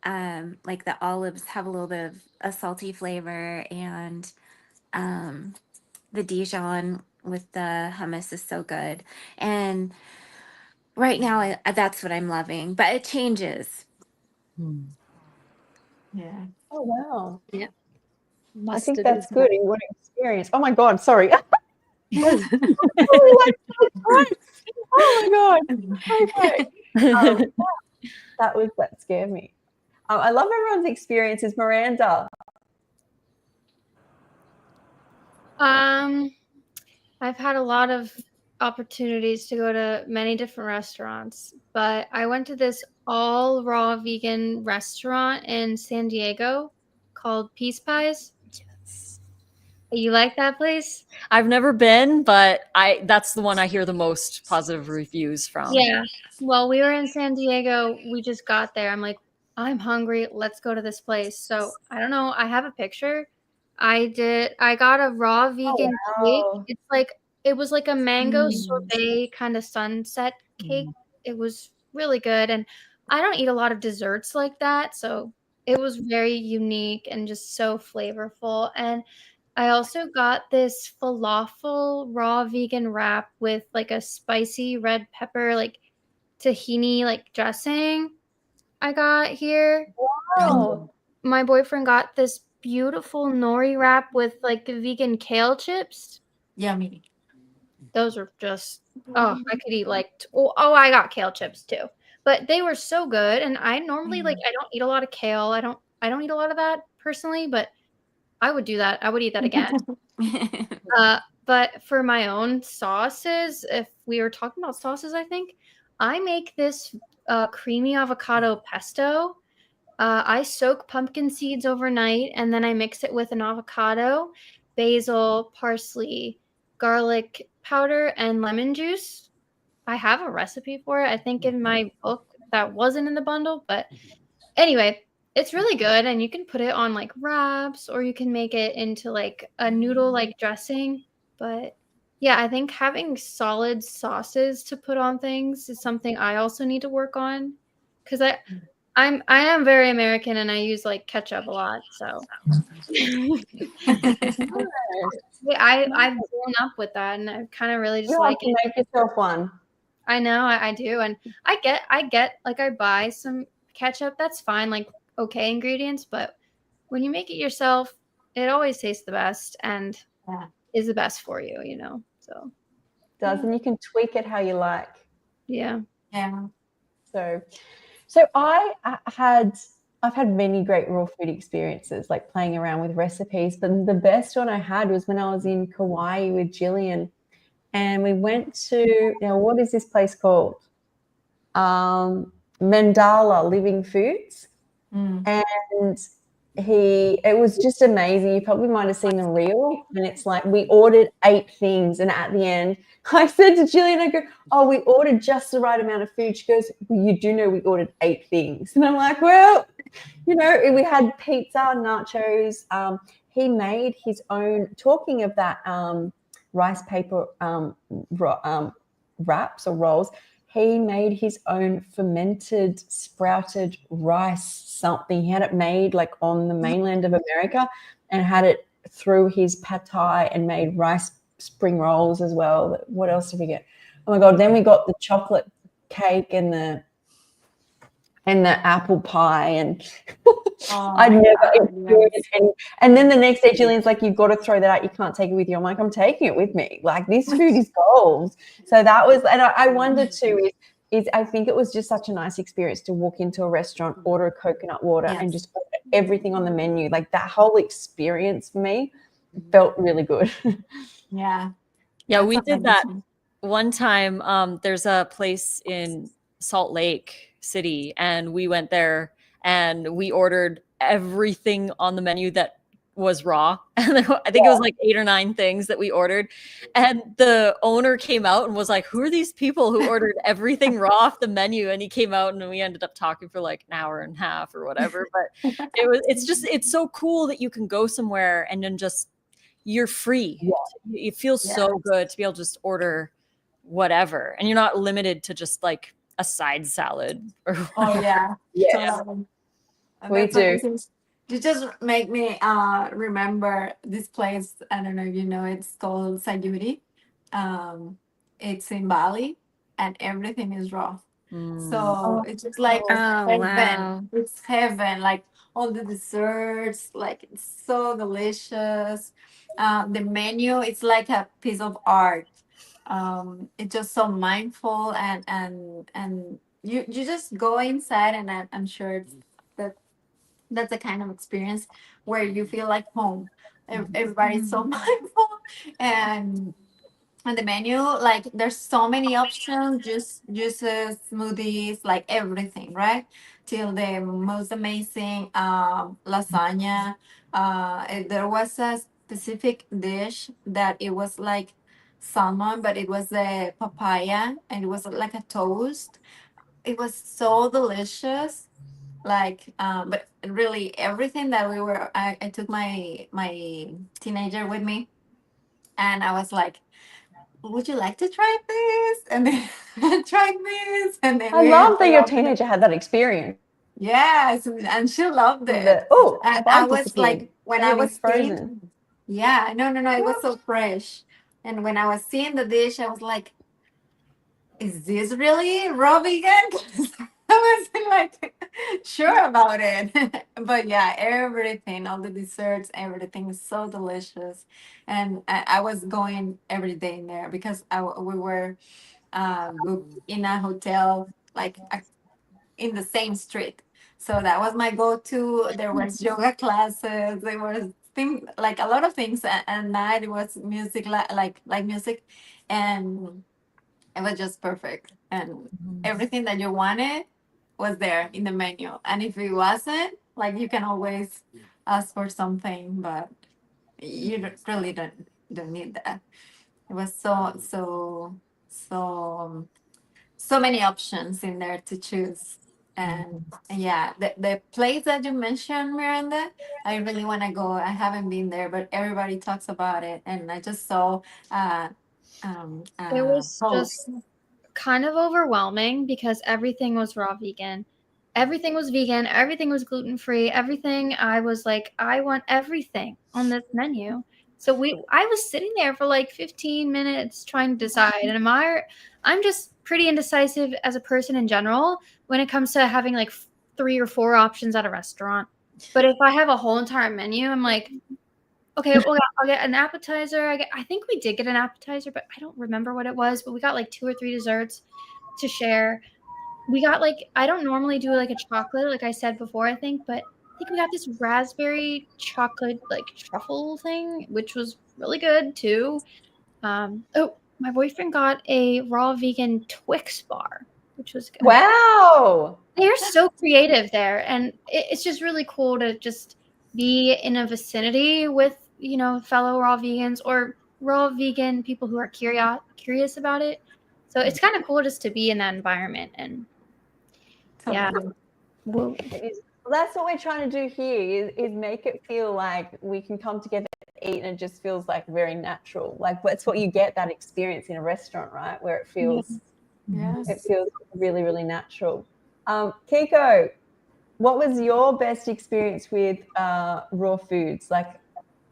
like the olives have a little bit of a salty flavor, and the Dijon with the hummus is so good. And right now that's what I'm loving, but it changes. Yeah. Oh wow. I think Mustard that's is good. And what an experience. Oh my God, sorry. nice. Oh my God. Okay. That scared me. I love everyone's experiences. Miranda. I've had a lot of opportunities to go to many different restaurants, but I went to this all raw vegan restaurant in San Diego called Peace Pies. Yes. You like that place? I've never been, but that's the one I hear the most positive reviews from. Yeah. Well, we were in San Diego. We just got there. I'm like, I'm hungry. Let's go to this place. So I don't know. I have a picture. I got a raw vegan cake. wow. It was like a mango sorbet kind of sunset cake. It was really good. And I don't eat a lot of desserts like that. So it was very unique and just so flavorful. And I also got this falafel raw vegan wrap with like a spicy red pepper, like tahini, like dressing I got here. Wow. My boyfriend got this beautiful nori wrap with like vegan kale chips. Yummy. Those are just, I could eat like, I got kale chips too. But they were so good. And I normally I don't eat a lot of kale. I don't eat a lot of that personally, but I would do that. I would eat that again. But for my own sauces, if we were talking about sauces, I think I make this creamy avocado pesto. I soak pumpkin seeds overnight and then I mix it with an avocado, basil, parsley, garlic powder, and lemon juice. I have a recipe for it. I think in my book that wasn't in the bundle, but anyway, it's really good and you can put it on like wraps or you can make it into like a noodle like dressing. But yeah, I think having solid sauces to put on things is something I also need to work on because I am very American and I use like ketchup a lot. So I've grown up with that and I kind of really just You like have to it. make yourself one. I know I do, and I get like I buy some ketchup. That's fine, like okay ingredients, but when you make it yourself, it always tastes the best and is the best for you, you know. So And you can tweak it how you like. yeah. Yeah. So I've had many great raw food experiences, like playing around with recipes. But the best one I had was when I was in Kauai with Jillian, and we went to what is this place called? Mandala Living Foods, and it was just amazing. You probably might have seen the reel, and it's like we ordered 8 things, and at the end, I said to Jillian, I go, "Oh, we ordered just the right amount of food." She goes, "Well, you do know we ordered 8 things," and I'm like, "Well, we had pizza, nachos." He made his own. Talking of that, rice paper wraps or rolls. He made his own fermented sprouted rice something. He had it made like on the mainland of America and had it through his pad thai and made rice spring rolls as well. What else did we get? Oh my God. Then we got the chocolate cake and the apple pie and I'd never experienced any. And then the next day, Jillian's like, "You've got to throw that out. You can't take it with you." I'm like, "I'm taking it with me. Like this food is gold." So that was, and I wonder too, is I think it was just such a nice experience to walk into a restaurant, order a coconut water and just order everything on the menu. Like that whole experience for me felt really good. Yeah. Yeah, we did that one time. There's a place in Salt Lake City and we went there and we ordered everything on the menu that was raw. And I think it was like 8 or 9 things that we ordered. And the owner came out and was like, who are these people who ordered everything raw off the menu? And he came out and we ended up talking for like an hour and a half or whatever. But it's so cool that you can go somewhere and then just, you're free. Yeah. It feels so good to be able to just order whatever. And you're not limited to just like a side salad or whatever. Oh yeah. Yeah. Totally. We That's do. amazing. You just make me remember this place. I don't know if you know. It's called Sayuri. It's in Bali, and everything is raw. So it's just like heaven. wow. It's heaven. Like all the desserts, like it's so delicious. The menu, it's like a piece of art. It's just so mindful, and you just go inside, and I'm sure that that's the kind of experience where you feel like home. Everybody's so mindful, and on the menu, like there's so many options, juices, smoothies, like everything, right? Till the most amazing lasagna. There was a specific dish that it was like salmon, but it was a papaya, and it was like a toast. It was so delicious. Like, but really everything that I took my teenager with me, and I was like, would you like to try this? And then I tried this, and then I we love that your loved it. teenager had that experience. Yes, and she loved it. Oh, And bug I was disappeared. like, when Maybe I was it's seeing, frozen. yeah, no, it was so fresh. And when I was seeing the dish, I was like, is this really raw vegan? 'Cause I wasn't like sure about it. But yeah, everything, all the desserts, everything is so delicious. And I was going every day in there because we were booked in a hotel like in the same street. So that was my go-to. There was yoga classes. There was things like a lot of things. At night it was music, like music, and it was just perfect. And everything that you wanted was there in the menu. And if it wasn't, like you can always ask for something, but you really don't need that. It was so many options in there to choose. And yeah, the place that you mentioned, Miranda, I really want to go. I haven't been there, but everybody talks about it, and I just saw It was post. just kind of overwhelming because everything was raw vegan. Everything was vegan, everything was gluten-free, everything. I was like, I want everything on this menu. So I was sitting there for like 15 minutes trying to decide. And I'm just pretty indecisive as a person in general when it comes to having like 3 or 4 options at a restaurant. But if I have a whole entire menu, I'm like, okay, well, I'll get an appetizer. I think we did get an appetizer, but I don't remember what it was. But we got like 2 or 3 desserts to share. We got like, I don't normally do like a chocolate, like I said before, I think, but I think we got this raspberry chocolate like truffle thing, which was really good too. Oh, my boyfriend got a raw vegan Twix bar, which was good. Wow. They're so creative there, and it's just really cool to just be in a vicinity with, fellow raw vegans or raw vegan people who are curious about it. So it's kind of cool just to be in that environment. And yeah. Well, that's what we're trying to do here is make it feel like we can come together and eat, and it just feels like very natural. Like that's what you get, that experience in a restaurant, right? Where it feels really, really natural. Kiko, what was your best experience with raw foods? Like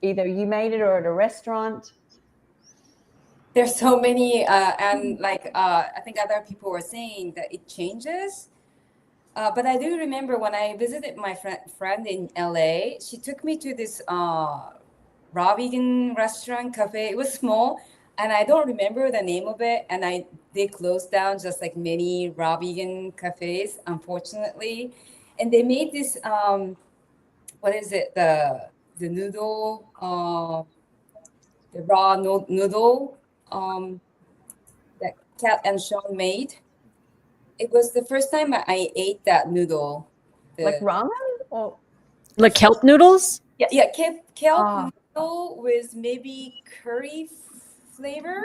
either you made it or at a restaurant? There's so many, and like I think other people were saying that it changes. But I do remember when I visited my friend in LA, she took me to this raw vegan restaurant cafe. It was small, and I don't remember the name of it. And they closed down just like many raw vegan cafes, unfortunately. And they made this what is it? The noodle, the raw noodle that Kat and Sean made. It was the first time I ate that noodle. Like ramen or Like kelp noodles? yeah, kelp Ah. noodle with maybe curry flavor.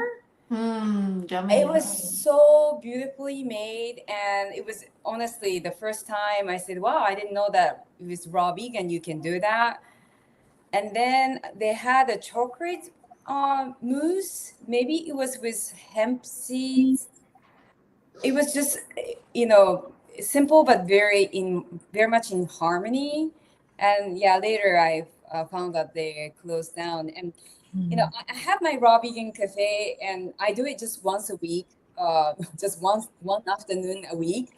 Yummy. It was so beautifully made, and it was honestly the first time I said, "Wow, I didn't know that with raw vegan you can do that." And then they had a chocolate mousse. Maybe it was with hemp seeds. It was just, simple but very much in harmony. And yeah, later I found that they closed down. And I have my raw vegan cafe, and I do it just once a week, just one afternoon a week.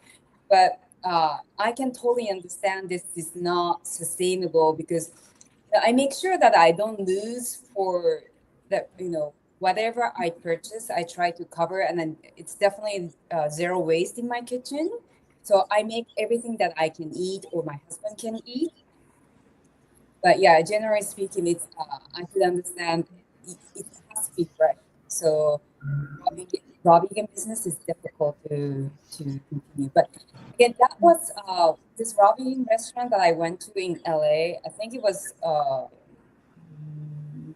But I can totally understand this is not sustainable, because I make sure that I don't lose for that, whatever I purchase, I try to cover, and then it's definitely zero waste in my kitchen. So I make everything that I can eat or my husband can eat. But yeah, generally speaking, it's I could understand it has to be fresh. So raw vegan business is difficult to continue. But again, that was this raw vegan restaurant that I went to in LA. I think it was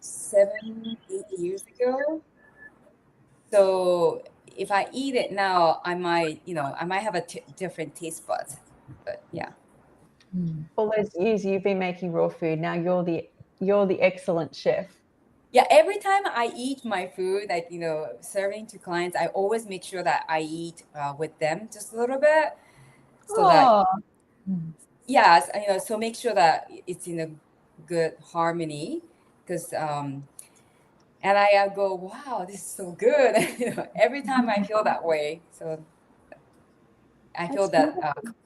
7-8 years ago. So if I eat it now, I might have a different taste buds. But yeah. all those years you've been making raw food, now you're the excellent chef. Yeah, every time I eat my food, like, serving to clients, I always make sure that I eat with them just a little bit. So that, yes, so make sure that it's in a good harmony. Because, and I go, wow, this is so good. Every time I feel that way. So I feel that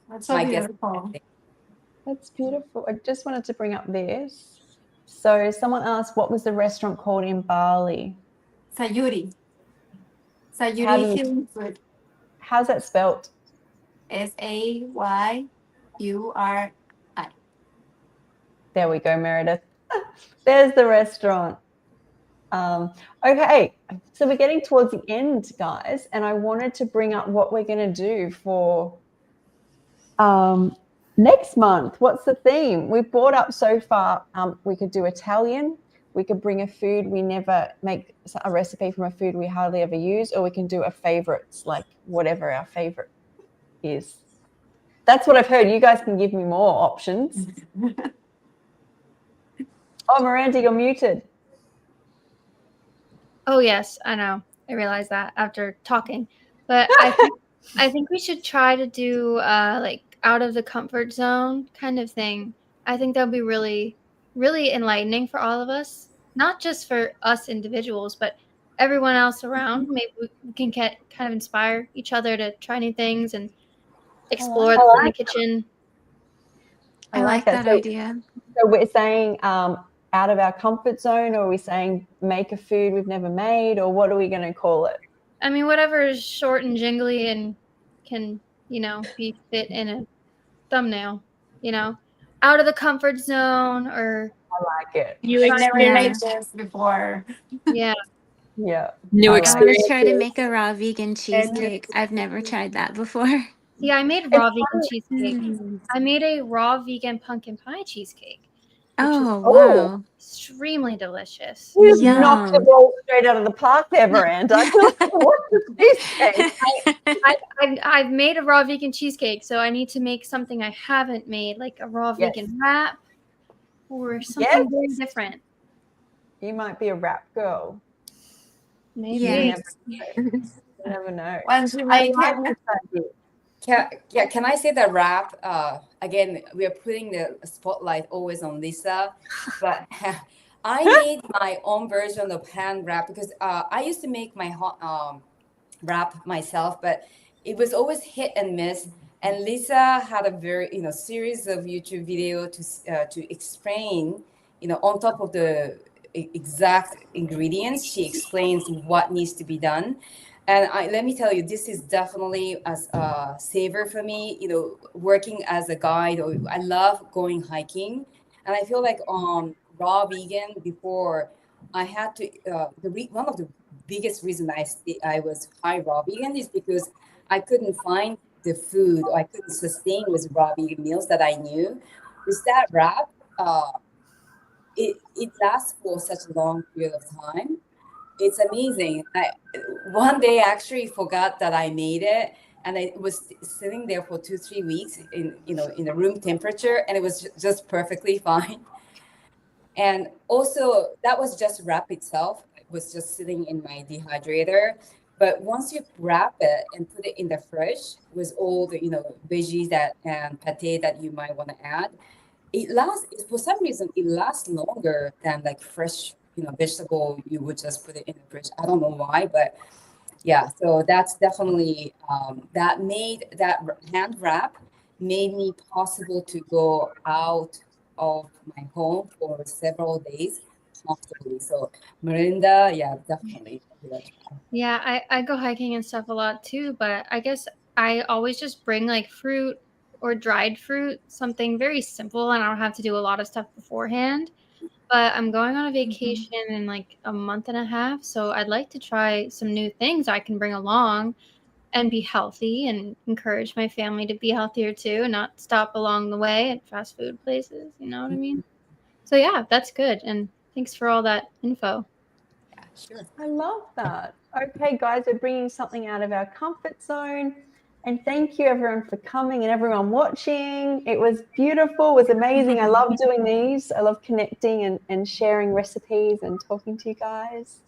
That's so my guests. beautiful. That's beautiful. I just wanted to bring up this. So someone asked, what was the restaurant called in Bali? Sayuri. How do Sayuri you- Healing Food. How's that spelt? SAYURI. There we go, Meredith. There's the restaurant. Okay, so we're getting towards the end, guys, and I wanted to bring up what we're going to do for next month. What's the theme? We've brought up so far, we could do Italian, we could bring a food we never make, a recipe from a food we hardly ever use, or we can do a favorites, like whatever our favorite is. That's what I've heard. You guys can give me more options. Oh, Miranda, you're muted. Oh yes, I know. I realized that after talking, but I think we should try to do like out of the comfort zone kind of thing. I think that would be really, really enlightening for all of us, not just for us individuals, but everyone else around. Maybe we can get kind of inspire each other to try new things and explore in the kitchen. I like that idea. So we're saying out of our comfort zone, or are we saying make a food we've never made, or what are we going to call it? I mean, whatever is short and jingly and can, be fit in a thumbnail, out of the comfort zone, or I like it. We've never Yeah. made this before. yeah. Yeah. New I I experience. want to try to make a raw vegan cheesecake. I've never tried that before. Yeah, I made raw vegan cheesecake. Mm. I made a raw vegan pumpkin pie cheesecake. Oh, wow. Extremely delicious. You Yum. knocked the ball straight out of the park there, Miranda. What's the cheesecake? I've made a raw vegan cheesecake, so I need to make something I haven't made, like a raw Yes. vegan wrap or something Yes. very different. You might be a rap girl. Maybe. Yes. You never know. Once we I make like it. this idea. Can I say that wrap? Again, we are putting the spotlight always on Lisa, but I made my own version of hand wrap, because I used to make my wrap myself, but it was always hit and miss. And Lisa had a very series of YouTube video to explain, on top of the exact ingredients, she explains what needs to be done. And let me tell you, this is definitely a saver for me, working as a guide. I love going hiking. And I feel like on raw vegan, before I had to, one of the biggest reasons I was high raw vegan is because I couldn't find the food or I couldn't sustain with raw vegan meals that I knew. With that wrap, it lasts for such a long period of time. It's amazing. One day I actually forgot that I made it, and it was sitting there for 2-3 weeks in the room temperature, and it was just perfectly fine. And also that was just wrap itself. It was just sitting in my dehydrator. But once you wrap it and put it in the fridge with all the veggies and pate that you might want to add, it lasts. For some reason, it lasts longer than like fresh vegetable. You would just put it in the fridge. I don't know why, but yeah. So that's definitely that hand wrap made me possible to go out of my home for several days comfortably. So Melinda, yeah, definitely. Yeah, I go hiking and stuff a lot too, but I guess I always just bring like fruit or dried fruit, something very simple, and I don't have to do a lot of stuff beforehand. But I'm going on a vacation in like a month and a half, so I'd like to try some new things I can bring along and be healthy and encourage my family to be healthier too, and not stop along the way at fast food places. You know what I mean? So yeah, that's good. And thanks for all that info. Yeah, sure. I love that. Okay, guys, we're bringing something out of our comfort zone. And thank you, everyone, for coming and everyone watching. It was beautiful. It was amazing. I love doing these. I love connecting and sharing recipes and talking to you guys.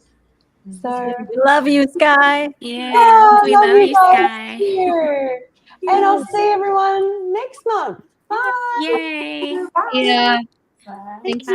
So, We love you, Sky. Yeah, we love you, Sky. too. And I'll see everyone next month. Bye. Yay. Yeah. Thanks.